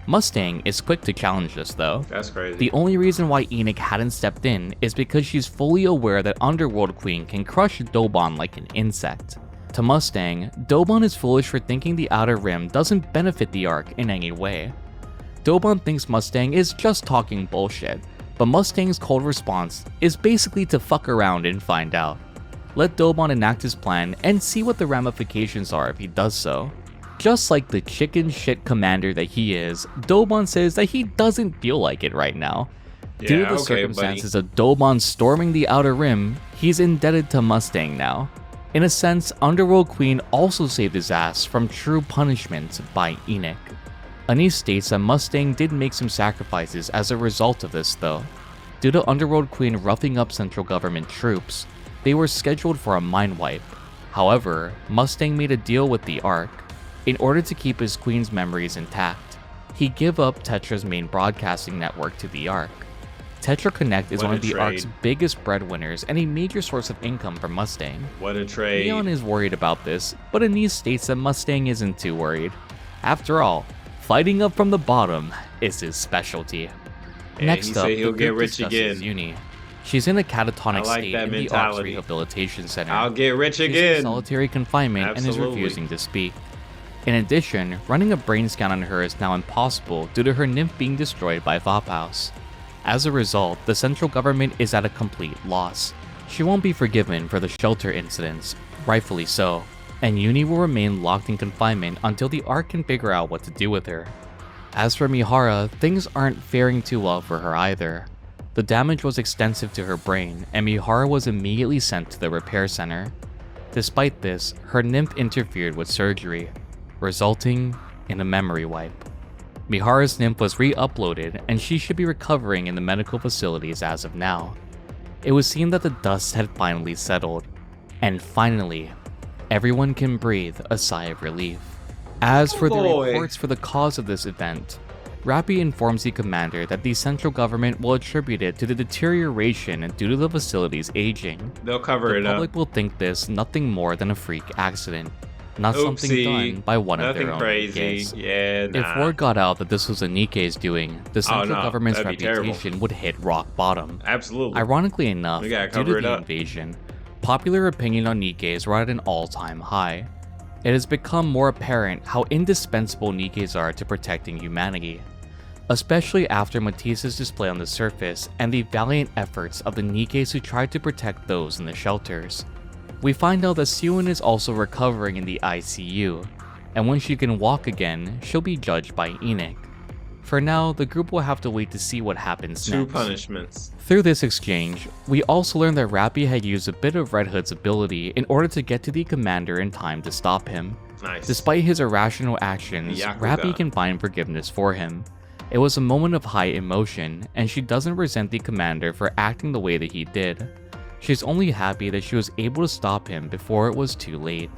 Mustang is quick to challenge this though. That's crazy. The only reason why Enoch hadn't stepped in is because she's fully aware that Underworld Queen can crush Dobon like an insect. To Mustang, Dobon is foolish for thinking the outer rim doesn't benefit the arc in any way. Dobon thinks Mustang is just talking bullshit, but Mustang's cold response is basically to fuck around and find out. Let Dobon enact his plan and see what the ramifications are if he does so. Just like the chicken shit commander that he is, Dobon says that he doesn't feel like it right now. Due to the circumstances of Dobon storming the outer rim, he's indebted to Mustang now. In a sense, Underworld Queen also saved his ass from true punishment by Enoch. Anise states that Mustang did make some sacrifices as a result of this though. Due to Underworld Queen roughing up central government troops, they were scheduled for a mind wipe. However, Mustang made a deal with the Ark. In order to keep his queen's memories intact, he gave up Tetra's main broadcasting network to the Ark. Tetra Connect is one of the Ark's biggest breadwinners and a major source of income for Mustang. What a trade. Leon is worried about this, but Anise states that Mustang isn't too worried. After all, fighting up from the bottom is his specialty. Yeah, Next up, he'll the get group rich discusses again. Uni. She's in a catatonic I like state that in the Ark's mentality. rehabilitation center. I'll get rich She's in again. solitary confinement and is Absolutely. refusing to speak. In addition, running a brain scan on her is now impossible due to her nymph being destroyed by Vophouse. As a result, the central government is at a complete loss. She won't be forgiven for the shelter incidents, rightfully so, and Uni will remain locked in confinement until the Ark can figure out what to do with her. As for Mihara, things aren't faring too well for her either. The damage was extensive to her brain, and Mihara was immediately sent to the repair center. Despite this, her nymph interfered with surgery, resulting in a memory wipe. Mihara's nymph was re-uploaded, and she should be recovering in the medical facilities as of now. It was seen that the dust had finally settled, and finally, everyone can breathe a sigh of relief. As for the reports for the cause of this event, Rappy informs the commander that the central government will attribute it to the deterioration due to the facility's aging. They'll cover The it up. public will think this nothing more than a freak accident, not Oopsie. something done by one of their Nothing own crazy. Nikke's. Yeah, nah. If word got out that this was a Nikke's doing, the central no, government's that'd be terrible. reputation would hit rock bottom. Absolutely. Ironically enough, We gotta due to cover it the up. invasion, popular opinion on Nikke's were at an all-time high. It has become more apparent how indispensable Nikke's are to protecting humanity, especially after Matisse's display on the surface and the valiant efforts of the Nikke's who tried to protect those in the shelters. We find out that Suin is also recovering in the ICU, and when she can walk again, she'll be judged by Enoch. For now, the group will have to wait to see what happens Two next. punishments. Through this exchange, we also learn that Rappy had used a bit of Red Hood's ability in order to get to the commander in time to stop him. Nice. Despite his irrational actions, Yakuza. Rappy can find forgiveness for him. It was a moment of high emotion, and she doesn't resent the commander for acting the way that he did. She's only happy that she was able to stop him before it was too late.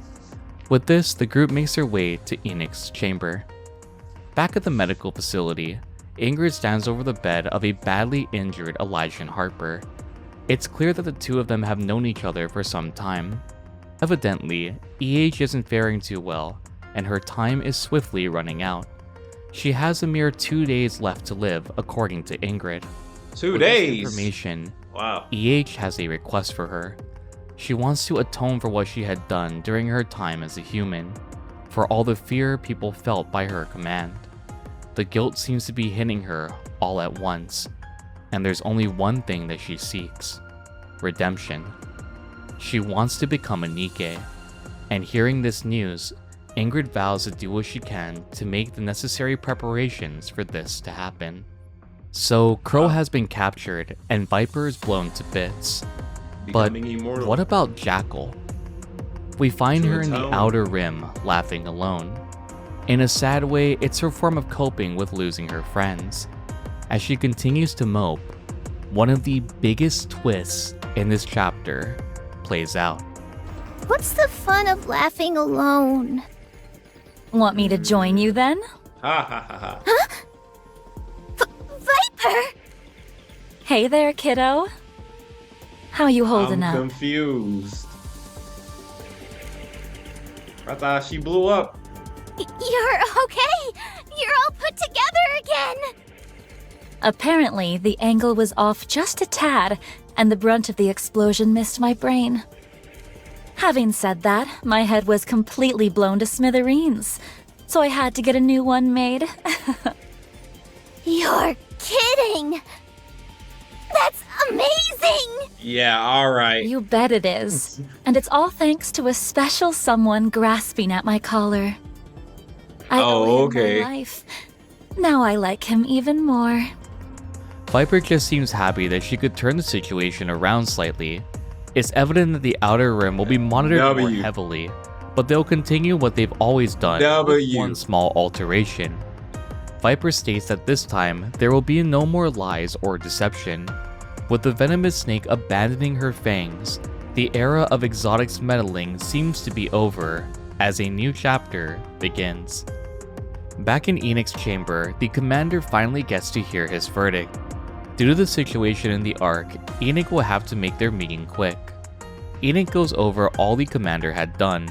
With this, the group makes their way to Enoch's chamber. Back at the medical facility, Ingrid stands over the bed of a badly injured Elijah and Harper. It's clear that the two of them have known each other for some time. Evidently, EH isn't faring too well, and her time is swiftly running out. She has a mere 2 days left to live, according to Ingrid. 2 With this days. information, Wow. EH has a request for her. She wants to atone for what she had done during her time as a human, for all the fear people felt by her command. The guilt seems to be hitting her all at once, and there's only one thing that she seeks: redemption. She wants to become a Nikke, and hearing this news, Ingrid vows to do what she can to make the necessary preparations for this to happen. So, Crow has been captured, and Viper is blown to bits. But Becoming immortal. what about Jackal? We find To her in the atone. Outer Rim, laughing alone. In a sad way, it's her form of coping with losing her friends. As she continues to mope, one of the biggest twists in this chapter plays out. What's the fun of laughing alone? Want me to join you then? Ha ha ha ha. Viper! Hey there, kiddo. How you holding I'm up? confused. I thought she blew up. You're okay? You're all put together again! Apparently, the angle was off just a tad, and the brunt of the explosion missed my brain. Having said that, my head was completely blown to smithereens, so I had to get a new one made. You're kidding! That's amazing! Yeah, alright. You bet it is. And it's all thanks to a special someone grasping at my collar. I owe him my life. Now I like him even more. Viper just seems happy that she could turn the situation around slightly. It's evident that the outer rim will be monitored more heavily, but they'll continue what they've always done with one small alteration. Viper states that this time, there will be no more lies or deception. With the venomous snake abandoning her fangs, the era of exotics meddling seems to be over, as a new chapter begins. Back in Enoch's chamber, the commander finally gets to hear his verdict. Due to the situation in the Ark, Enoch will have to make their meeting quick. Enoch goes over all the commander had done,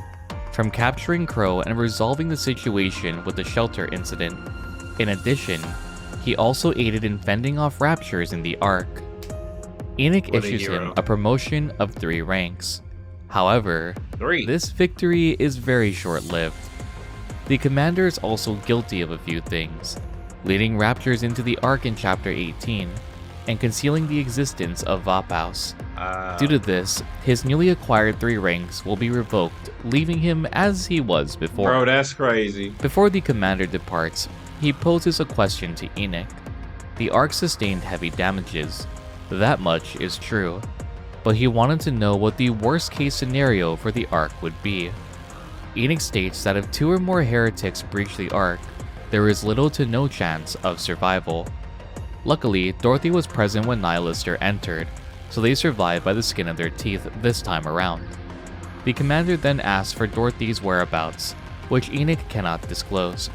from capturing Crow and resolving the situation with the shelter incident. In addition, he also aided in fending off raptures in the Ark. Enoch issues him a promotion of 3 ranks. However, this victory is very short-lived. The commander is also guilty of a few things, leading raptors into the Ark in Chapter 18, and concealing the existence of Vaphaus. Due to this, his newly acquired 3 ranks will be revoked, leaving him as he was before. Bro, that's crazy. Before the commander departs, he poses a question to Enoch. The Ark sustained heavy damages. That much is true. But he wanted to know what the worst case scenario for the Ark would be. Enoch states that if 2 or more heretics breach the Ark, there is little to no chance of survival. Luckily, Dorothy was present when Nihilister entered, so they survived by the skin of their teeth this time around. The commander then asks for Dorothy's whereabouts, which Enoch cannot disclose.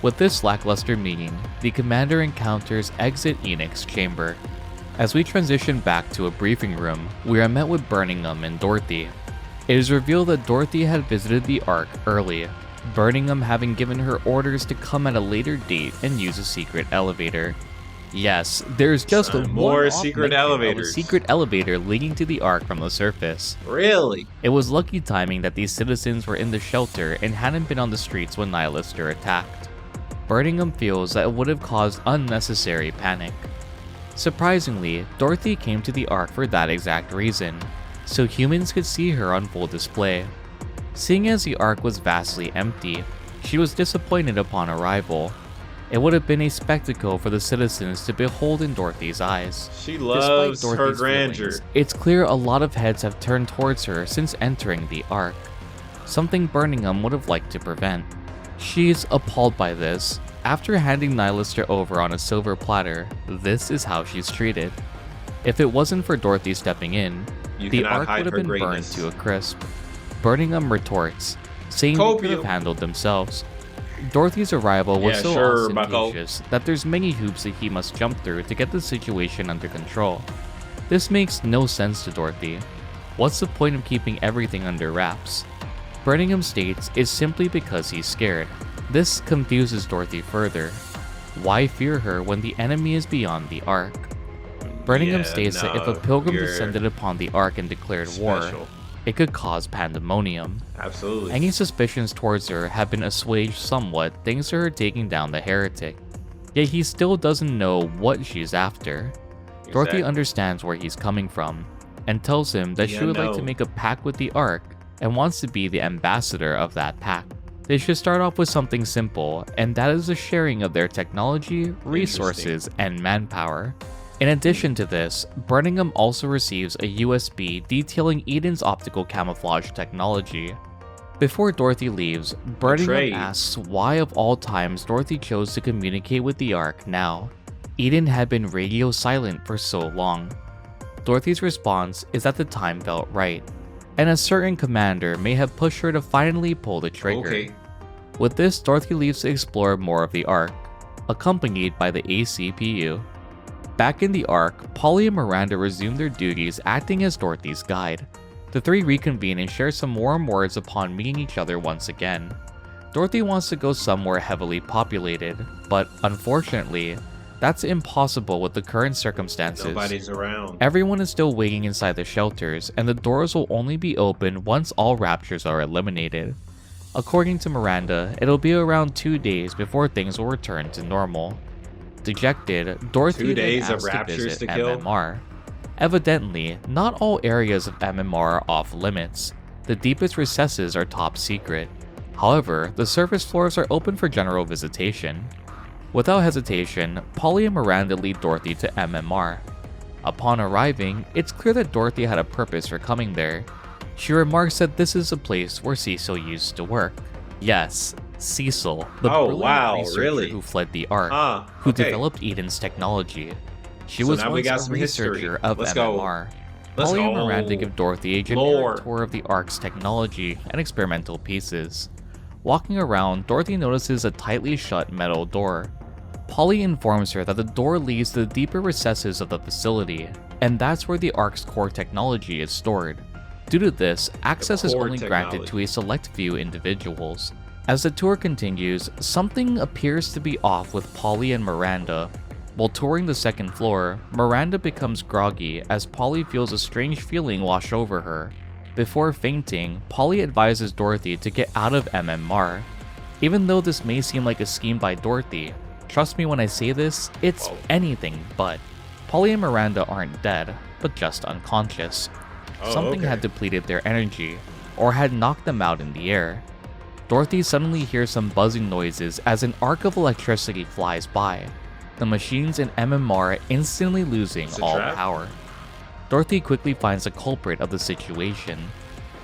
With this lackluster meeting, the commander encounters Exit Enoch's chamber. As we transition back to a briefing room, we are met with Birmingham and Dorothy. It is revealed that Dorothy had visited the Ark early, Birmingham having given her orders to come at a later date and use a secret elevator. Yes, there's just more secret elevators. A secret elevator leading to the Ark from the surface. Really? It was lucky timing that these citizens were in the shelter and hadn't been on the streets when Nihilister attacked. Birmingham feels that it would have caused unnecessary panic. Surprisingly, Dorothy came to the Ark for that exact reason, so humans could see her on full display. Seeing as the Ark was vastly empty, she was disappointed upon arrival. It would have been a spectacle for the citizens to behold in Dorothy's eyes. She loves her grandeur. It's clear a lot of heads have turned towards her since entering the Ark, something Birmingham would have liked to prevent. She's appalled by this. After handing Nihilister over on a silver platter, this is how she's treated. If it wasn't for Dorothy stepping in, the Ark would have been burned to a crisp. Birmingham retorts, saying they could have handled themselves. Dorothy's arrival was so ostentatious that there's many hoops that he must jump through to get the situation under control. This makes no sense to Dorothy. What's the point of keeping everything under wraps? Birmingham states it's simply because he's scared. This confuses Dorothy further. Why fear her when the enemy is beyond the Ark? Birmingham states that if a pilgrim descended upon the Ark and declared war, it could cause pandemonium. Absolutely. Any suspicions towards her have been assuaged somewhat thanks to her taking down the heretic. Yet he still doesn't know what she's after. Dorothy understands where he's coming from, and tells him that she would like to make a pact with the Ark and wants to be the ambassador of that pact. They should start off with something simple, and that is the sharing of their technology, resources, and manpower. In addition to this, Birmingham also receives a USB detailing Eden's optical camouflage technology. Before Dorothy leaves, Birmingham asks why of all times Dorothy chose to communicate with the Ark now. Eden had been radio silent for so long. Dorothy's response is that the time felt right, and a certain commander may have pushed her to finally pull the trigger. With this, Dorothy leaves to explore more of the Ark, accompanied by the ACPU. Back in the Ark, Polly and Miranda resume their duties acting as Dorothy's guide. The three reconvene and share some warm words upon meeting each other once again. Dorothy wants to go somewhere heavily populated, but unfortunately, that's impossible with the current circumstances. Nobody's around. Everyone is still waiting inside the shelters, and the doors will only be open once all raptures are eliminated. According to Miranda, it'll be around 2 days before things will return to normal. Dejected, Dorothy 2 days then of asks to raptures visit to kill? MMR. Evidently, not all areas of MMR are off limits. The deepest recesses are top secret. However, the surface floors are open for general visitation. Without hesitation, Polly and Miranda lead Dorothy to MMR. Upon arriving, it's clear that Dorothy had a purpose for coming there. She remarks that this is a place where Cecil used to work. Yes, Cecil, the brilliant researcher who fled the Ark, who developed Eden's technology. She was once a researcher of MMR. Polly and Miranda give Dorothy a generic tour of the Ark's technology and experimental pieces. Walking around, Dorothy notices a tightly shut metal door. Polly informs her that the door leads to the deeper recesses of the facility, and that's where the Ark's core technology is stored. Due to this, access is only granted to a select few individuals. As the tour continues, something appears to be off with Polly and Miranda. While touring the second floor, Miranda becomes groggy as Polly feels a strange feeling wash over her. Before fainting, Polly advises Dorothy to get out of MMR. Even though this may seem like a scheme by Dorothy, trust me when I say this, it's anything but. Polly and Miranda aren't dead, but just unconscious. Something had depleted their energy, or had knocked them out in the air. Dorothy suddenly hears some buzzing noises as an arc of electricity flies by. The machines in MMR instantly losing all power. Dorothy quickly finds the culprit of the situation.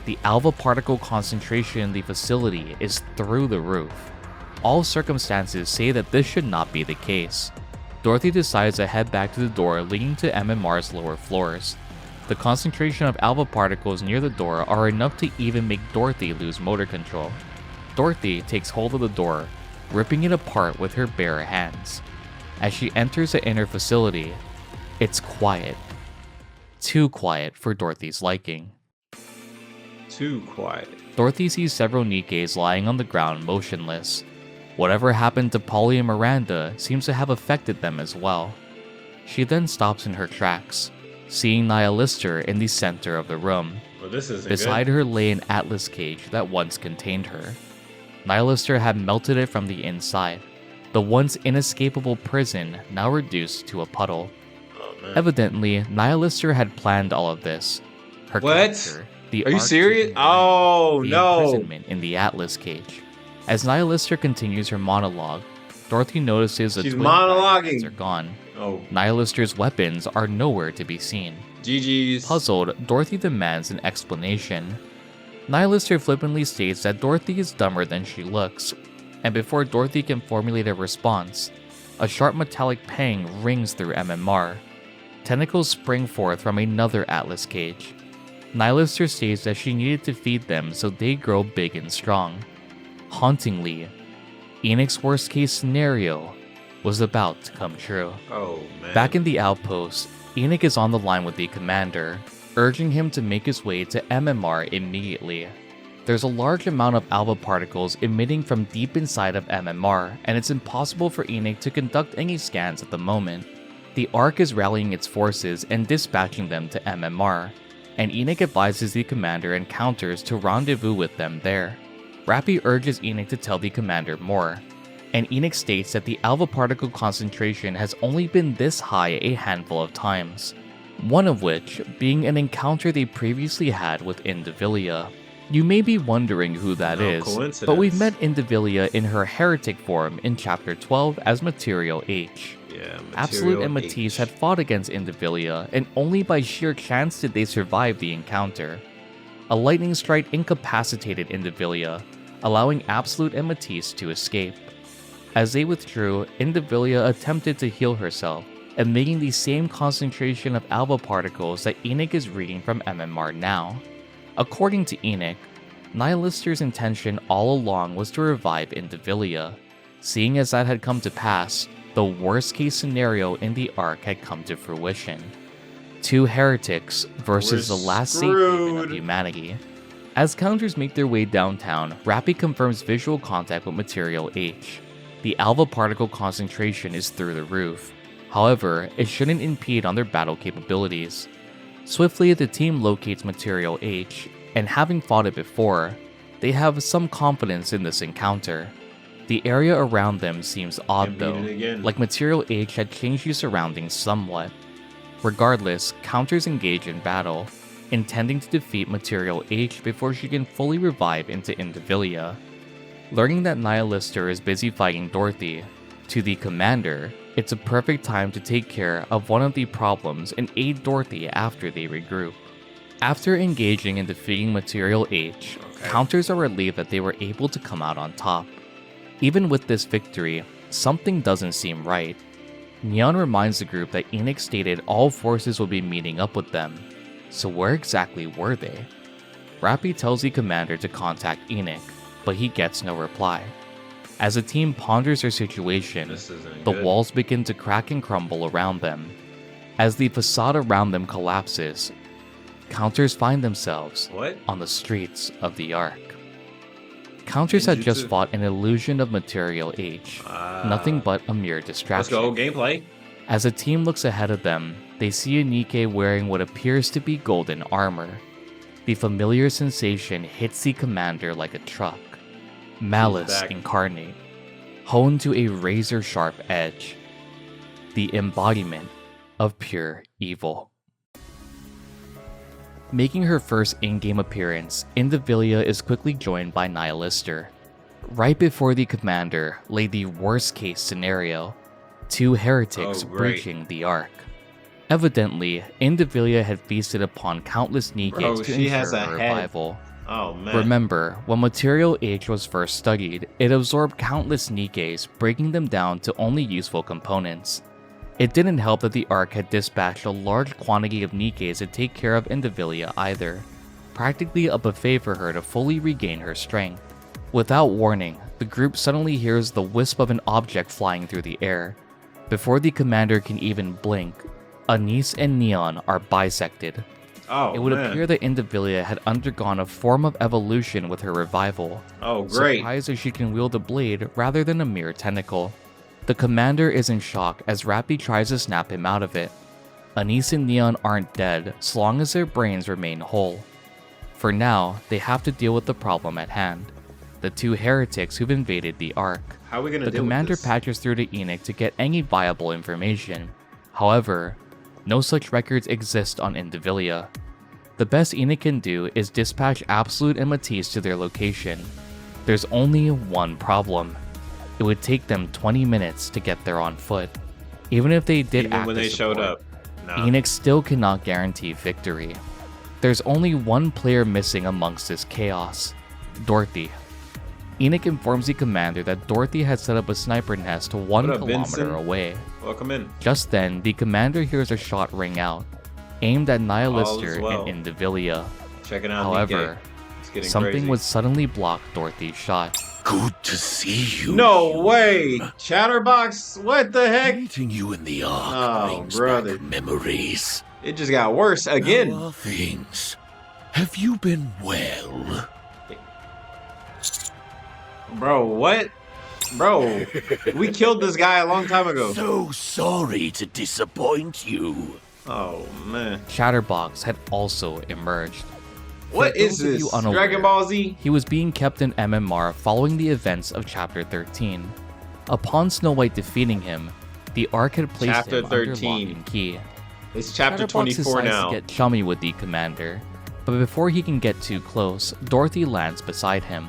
The alpha particle concentration in the facility is through the roof. All circumstances say that this should not be the case. Dorothy decides to head back to the door leading to MMR's lower floors. The concentration of alpha particles near the door are enough to even make Dorothy lose motor control. Dorothy takes hold of the door, ripping it apart with her bare hands. As she enters the inner facility, it's quiet. Too quiet for Dorothy's liking. Too quiet. Dorothy sees several NIKKEs lying on the ground motionless. Whatever happened to Polly and Miranda seems to have affected them as well. She then stops in her tracks, seeing Nihilister in the center of the room. Well, this isn't Beside good. her lay an Atlas cage that once contained her. Nihilister had melted it from the inside, the once inescapable prison now reduced to a puddle. Evidently, Nihilister had planned all of this. Her character, the Are you Ark serious? taking Oh, the no. imprisonment in the Atlas cage. As Nihilister continues her monologue, Dorothy notices the She's twin monologuing. dragons are gone. Oh, Nihilister's weapons are nowhere to be seen. GG's. Puzzled, Dorothy demands an explanation. Nihilister flippantly states that Dorothy is dumber than she looks, and before Dorothy can formulate a response, a sharp metallic pang rings through MMR. Tentacles spring forth from another Atlas cage. Nihilister states that she needed to feed them so they grow big and strong. Hauntingly, Enix's worst case scenario was about to come true. Oh, man. Back in the outpost, Enix is on the line with the commander, urging him to make his way to MMR immediately. There's a large amount of alpha particles emitting from deep inside of MMR, and it's impossible for Enix to conduct any scans at the moment. The Ark is rallying its forces and dispatching them to MMR, and Enix advises the commander and counters to rendezvous with them there. Rappy urges Enix to tell the commander more, and Enix states that the alpha particle concentration has only been this high a handful of times, one of which being an encounter they previously had with Indivilia. You may be wondering who that is, but we've met Indivilia in her heretic form in Chapter 12 as Material H. Absolute and Matisse had fought against Indivilia, and only by sheer chance did they survive the encounter. A lightning strike incapacitated Indivilia, allowing Absolute and Matisse to escape. As they withdrew, Indivilia attempted to heal herself, emitting the same concentration of alpha particles that Enix is reading from MMR now. According to Enix, Nihilister's intention all along was to revive Indivilia. Seeing as that had come to pass, the worst case scenario in the Ark had come to fruition. 2 heretics versus We're the last safe haven of screwed. humanity. As counters make their way downtown, Rappy confirms visual contact with Material H. The alpha particle concentration is through the roof. However, it shouldn't impede on their battle capabilities. Swiftly, the team locates Material H, and having fought it before, they have some confidence in this encounter. The area around them seems odd Can't beat though, it again. like Material H had changed the surroundings somewhat. Regardless, counters engage in battle, intending to defeat Material H before she can fully revive into Indivilia. Learning that Nihilister is busy fighting Dorothy, to the commander, it's a perfect time to take care of one of the problems and aid Dorothy after they regroup. After engaging and defeating Material H, counters are relieved that they were able to come out on top. Even with this victory, something doesn't seem right. Neon reminds the group that Enix stated all forces would be meeting up with them, so where exactly were they? Rappy tells the commander to contact Enix, but he gets no reply. As the team ponders their situation, This isn't the good. walls begin to crack and crumble around them. As the facade around them collapses, counters find themselves What? on the streets of the Ark. Counters had just Ninjutsu. fought an illusion of Material H, nothing but a mere Let's distraction. go, gameplay. As the team looks ahead of them, they see a NIKKE wearing what appears to be golden armor. The familiar sensation hits the commander like a truck. Malice back. incarnate, honed to a razor-sharp edge. The embodiment of pure evil. Making her first in-game appearance, Indivilia is quickly joined by Nihilister. Right before the commander lay the worst-case scenario, 2 heretics Oh, great. breaching the Ark. Evidently, Indivilia had feasted upon countless Bro, NIKKEs to she has ensure a her head. revival. Oh man. Remember, when Material H was first studied, it absorbed countless NIKKEs, breaking them down to only useful components. It didn't help that the Ark had dispatched a large quantity of NIKKEs to take care of Indivilia either, practically a buffet for her to fully regain her strength. Without warning, the group suddenly hears the wisp of an object flying through the air. Before the commander can even blink, Anise and Neon are bisected. Oh It would man. appear that Indivilia had undergone a form of evolution with her revival. Oh great. Surprised that she can wield a blade rather than a mere tentacle. The commander is in shock as Rappy tries to snap him out of it. Anise and Neon aren't dead so long as their brains remain whole. For now, they have to deal with the problem at hand. The 2 heretics who've invaded the Ark. How are we gonna The deal commander with this? patches through to Enix to get any viable information. However, no such records exist on Indivilia. The best Enix can do is dispatch Absolute and Matisse to their location. There's only one problem. It would take them 20 minutes to get there on foot. Even if they did Even act when they as showed support, up. No. Enix still cannot guarantee victory. There's only one player missing amongst this chaos, Dorothy. Enix informs the commander that Dorothy had set up a sniper nest 1 What up, kilometer Vincent? away. Welcome in. Just then, the commander hears a shot ring out, aimed at Nihilister well. and Indivilia. Checking out However, NIKKE. It's getting something crazy. would suddenly block Dorothy's shot. Good to see you. No way! Chatterbox, what the heck? Meeting you in the Ark Oh, brings brother. back memories. It just got worse again. How are things? Have you been well? Bro, what? Bro, we killed this guy a long time ago. So sorry to disappoint you. Oh man. Chatterbox had also emerged. What is those of you this? unaware, Dragon Ball Z? He was being kept in MMR following the events of Chapter 13. Upon Snow White defeating him, the Ark had placed Chapter him under 13. lock and key. It's chapter Chatterbox 24 decides now. to get chummy with the commander, but before he can get too close, Dorothy lands beside him.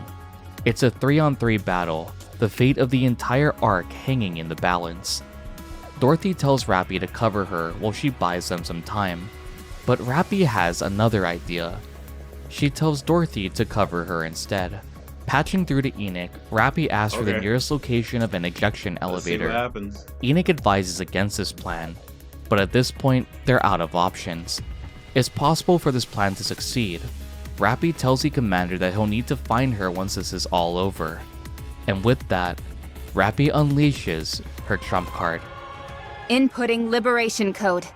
It's a 3-on-3 battle, the fate of the entire Ark hanging in the balance. Dorothy tells Rappy to cover her while she buys them some time, but Rappy has another idea. She tells Dorothy to cover her instead. Patching through to Enix, Rappy asks for the Okay. nearest location of an ejection Let's see what elevator. happens. Enix advises against this plan, but at this point, they're out of options. It's possible for this plan to succeed. Rappy tells the commander that he'll need to find her once this is all over. And with that, Rappy unleashes her trump card. Inputting liberation code.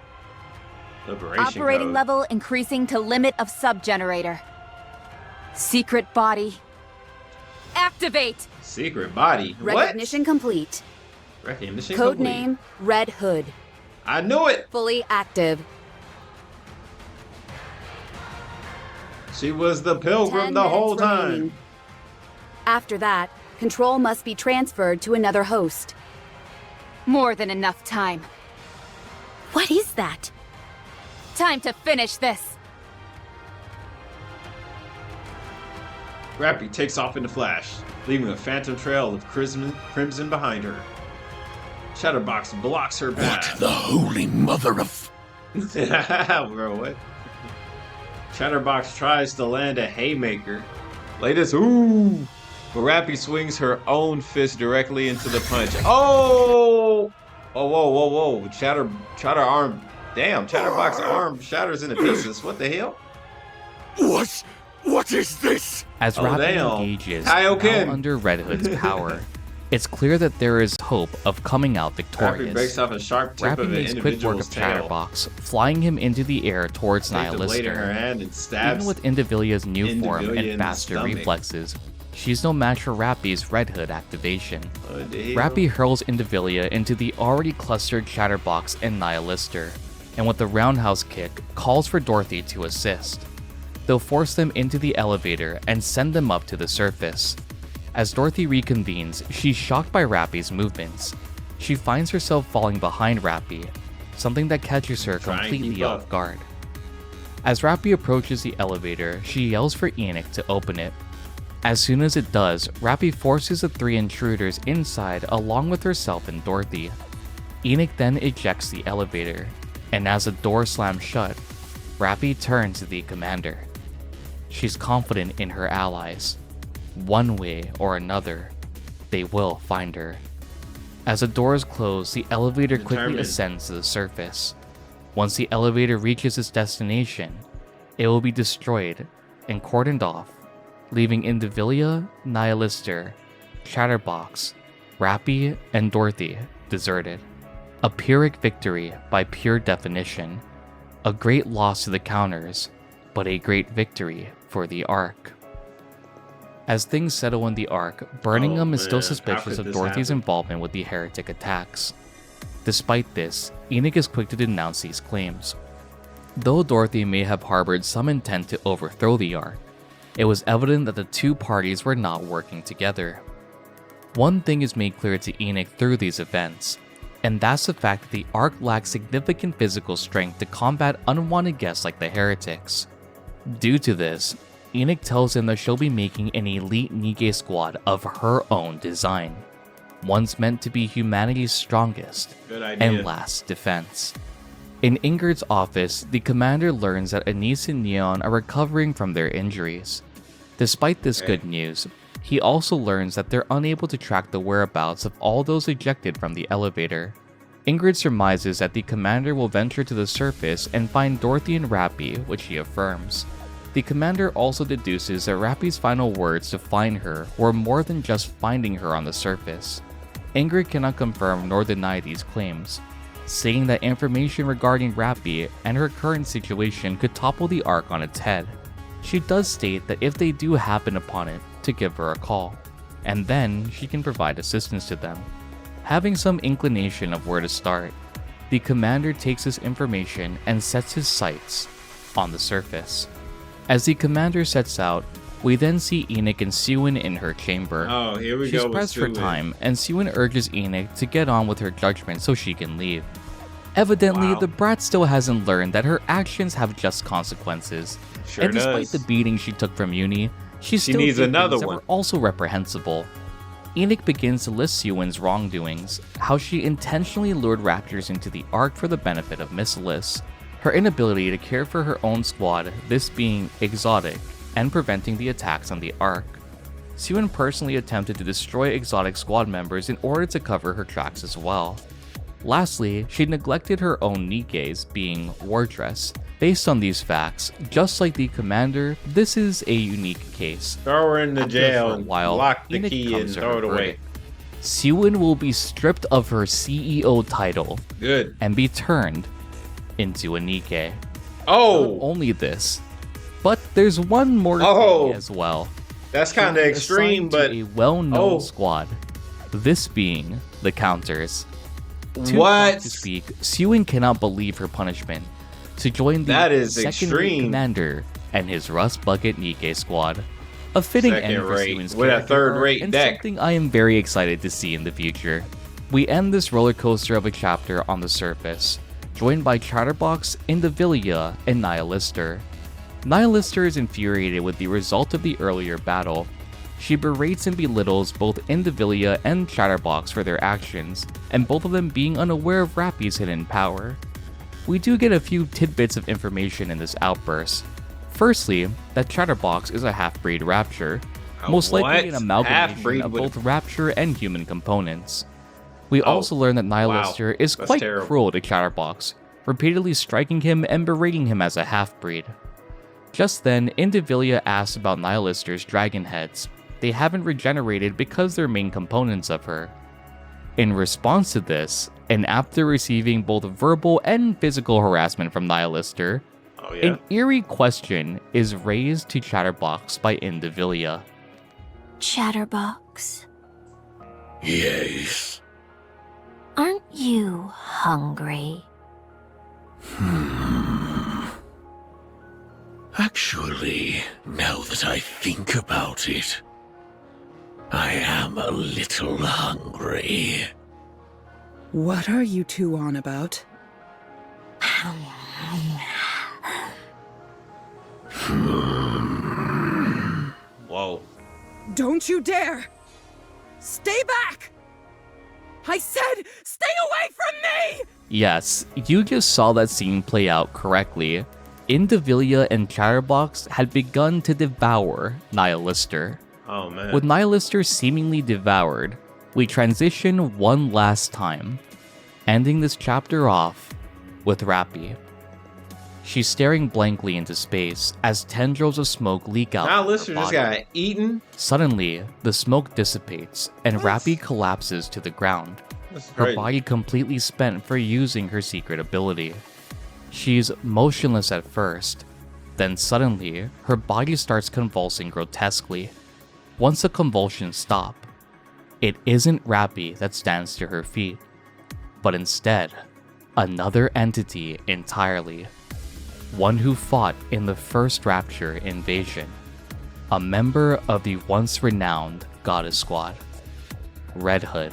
Liberation Operating code. level increasing to limit of sub-generator. Secret body. Activate! Secret body. Recognition complete. What? Recognition Code complete. name, Red Hood. I knew it. Fully active. She was the pilgrim 10 the whole minutes time. remaining. After that, control must be transferred to another host. More than enough time. What is that? Time to finish this. Rappy takes off in a flash, leaving a phantom trail of crimson behind her. Chatterbox blocks her What path. the holy mother of... Bro, what? Chatterbox tries to land a haymaker. Latest, ooh! But Rappy swings her own fist directly into the punch. Oh! Oh, whoa, whoa, whoa. Chatter arm. Damn, Chatterbox arm shatters into pieces. What the hell? What is this? As Oh, Rappy damn. engages Kaioken. now under Red Hood's power, it's clear that there is hope of coming out Rappy victorious. breaks off a sharp tip Rappy of an makes quick work individual's of tail. Chatterbox, flying him into the air towards Takes the blade in her Nihilister. hand and stabs. Even with Indivilia's new form Indivilia in and the faster stomach. reflexes, she's no match for Rappy's Red Hood activation. What the hell? Rappy hurls Indivilia into the already clustered Chatterbox and Nihilister, and with the roundhouse kick, calls for Dorothy to assist. They'll force them into the elevator and send them up to the surface. As Dorothy reconvenes, she's shocked by Rappy's movements. She finds herself falling behind Rappy, something that catches her Try and completely keep up. off guard. As Rappy approaches the elevator, she yells for Enoch to open it. As soon as it does, Rappy forces the three intruders inside along with herself and Dorothy. Enoch then ejects the elevator, and as the door slams shut, Rappy turns to the commander. She's confident in her allies. One way or another, they will find her. As the doors close, the elevator quickly Determined. ascends to the surface. Once the elevator reaches its destination, it will be destroyed and cordoned off, leaving Indivilia, Nihilister, Chatterbox, Rappy, and Dorothy deserted. A Pyrrhic victory by pure definition. A great loss to the counters, but a great victory for the Ark. As things settle in the Ark, Birmingham is still man, how suspicious could of this Dorothy's happen? involvement with the heretic attacks. Despite this, Enoch is quick to denounce these claims. Though Dorothy may have harbored some intent to overthrow the Ark, it was evident that the two parties were not working together. One thing is made clear to Enoch through these events, and that's the fact that the Ark lacks significant physical strength to combat unwanted guests like the heretics. Due to this, Enoch tells him that she'll be making an elite NIKKE squad of her own design, one's meant to be humanity's strongest Good idea. and last defense. In Ingrid's office, the commander learns that Anise and Neon are recovering from their injuries. Despite this good news, he also learns that they're unable to track the whereabouts of all those ejected from the elevator. Ingrid surmises that the commander will venture to the surface and find Dorothy and Rappy, which he affirms. The commander also deduces that Rappy's final words to find her were more than just finding her on the surface. Ingrid cannot confirm nor deny these claims, saying that information regarding Rappy and her current situation could topple the Ark on its head. She does state that if they do happen upon it, to give her a call, and then she can provide assistance to them. Having some inclination of where to start, the commander takes this information and sets his sights on the surface. As the commander sets out, we then see Enoch and Siwin in her chamber. Oh, here we She's go. with pressed for Suin. time, and Siwin urges Enoch to get on with her judgment so she can leave. Evidently, Wow. the brat still hasn't learned that her actions have just consequences, Sure and despite does. the beating she took from Uni, she still needs did another things that one. were also reprehensible. Enoch begins to list Siwin's wrongdoings, how she intentionally lured raptors into the Ark for the benefit of Missilis, her inability to care for her own squad, this being exotic, and preventing the attacks on the Ark. Siwin personally attempted to destroy exotic squad members in order to cover her tracks as well. Lastly, she neglected her own Nikkes, being Wardress. Based on these facts, just like the commander, this is a unique case. Throw her in the After jail for a and while, lock the Enoch key comes and to throw her it away. verdict. Siwin will be stripped of her CEO title Good. and be turned into a NIKKE. Oh! Not only this, but there's one more Oh! thing as well. That's kind of Being extreme, assigned to but a well-known Oh. squad. This being the Counters. Too what? hot to speak, Sewin cannot believe her punishment. To join the That is second extreme. commander and his Rust Bucket NIKKE squad. A fitting Second end for rate, Sewin's with a character third-rate arc and deck. something I am very excited to see in the future. We end this roller coaster of a chapter on the surface, joined by Chatterbox, Indivilia, and Nihilister. Nihilister is infuriated with the result of the earlier battle. She berates and belittles both Indivilia and Chatterbox for their actions, and both of them being unaware of Rappy's hidden power. We do get a few tidbits of information in this outburst. Firstly, that Chatterbox is a half-breed Rapture, most likely an What? amalgamation Half-breed of with- both Rapture and human components. We Oh, also learn that Nihilister wow. is That's quite terrible. cruel to Chatterbox, repeatedly striking him and berating him as a half-breed. Just then, Indivilia asks about Nihilister's dragon heads. They haven't regenerated because they're main components of her. In response to this, and after receiving both verbal and physical harassment from Nihilister, Oh, yeah. an eerie question is raised to Chatterbox by Indivilia. Chatterbox, Yes. aren't you hungry? Actually, now that I think about it, I am a little hungry. What are you two on about? Whoa. Don't you dare! Stay back! I said, stay away from me! Yes, you just saw that scene play out correctly. Indivilia and Chatterbox had begun to devour Nihilister. Oh, man. With Nihilister seemingly devoured, we transition one last time, ending this chapter off with Rappy. She's staring blankly into space as tendrils of smoke leak out. Now, from her listener just body. got eaten. Suddenly, the smoke dissipates and Rappy collapses to the ground, That's her crazy. body completely spent for using her secret ability. She's motionless at first, then suddenly, her body starts convulsing grotesquely. Once the convulsions stop, it isn't Rappy that stands to her feet, but instead, another entity entirely. One who fought in the first Rapture invasion. A member of the once renowned Goddess Squad. Red Hood.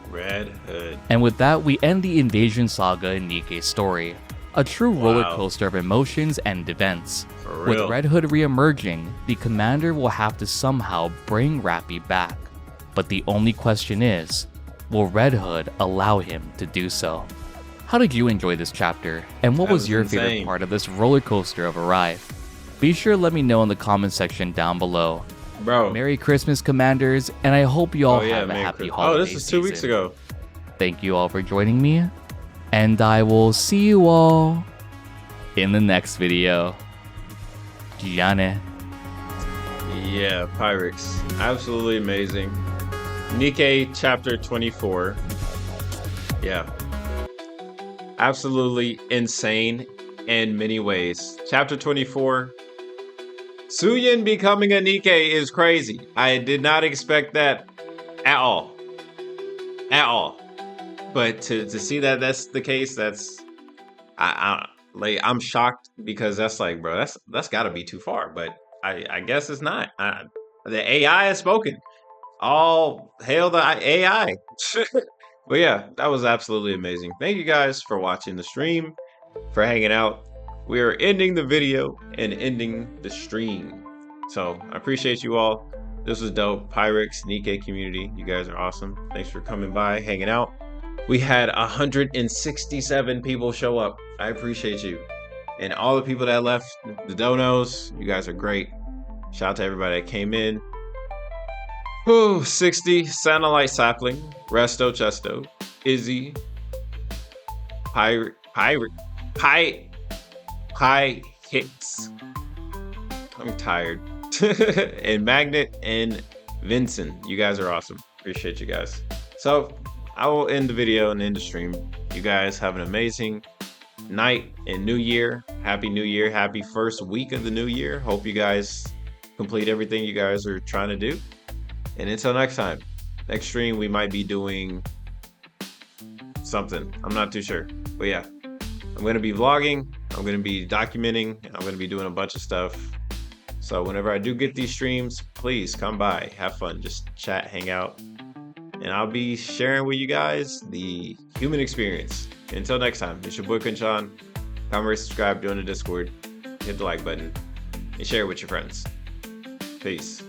Red Hood. And with that, we end the Invasion Saga in NIKKE's story. A true roller Wow. coaster of emotions and events. For With real. Red Hood re-emerging, the commander will have to somehow bring Rappy back. But the only question is, will Red Hood allow him to do so? How did you enjoy this chapter? And what That was was your insane. favorite part of this roller coaster of a ride? Be sure to let me know in the comment section down below. Bro. Merry Christmas, Commanders, and I hope you all Oh, yeah, have a Merry happy Christmas. holiday Oh, this was 2 weeks season. ago. Thank you all for joining me, and I will see you all in the next video. Gianne. Yeah, Pyrex. Absolutely amazing. NIKKE chapter 24. Yeah. Absolutely insane in many ways. Chapter 24. Suyin becoming a NIKKE is crazy. I did not expect that at all. At all. But to see that that's the case, that's I'm shocked because that's like, bro, that's got to be too far. But I guess it's not. The AI has spoken. All hail the AI. But yeah, that was absolutely amazing. Thank you guys for watching the stream, for hanging out. We are ending the video and ending the stream. So I appreciate you all. This was dope. Pyrex, NIKKE community, you guys are awesome. Thanks for coming by, hanging out. We had 167 people show up. I appreciate you. And all the people that left the donos, you guys are great. Shout out to everybody that came in. Whew, 60, Satellite Sapling, Resto Chesto, Izzy, Pie Hits. I'm tired. And Magnet and Vincent. You guys are awesome. Appreciate you guys. So I will end the video and end the stream. You guys have an amazing night and new year. Happy New Year. Happy first week of the new year. Hope you guys complete everything you guys are trying to do. And until next time, next stream we might be doing something. I'm not too sure. But yeah, I'm going to be vlogging. I'm going to be documenting. I'm going to be doing a bunch of stuff. So whenever I do get these streams, please come by, have fun, just chat, hang out. And I'll be sharing with you guys the human experience. Until next time, it's your boy KhunShawn. Comment, rate, subscribe, join the Discord, hit the like button, and share it with your friends. Peace.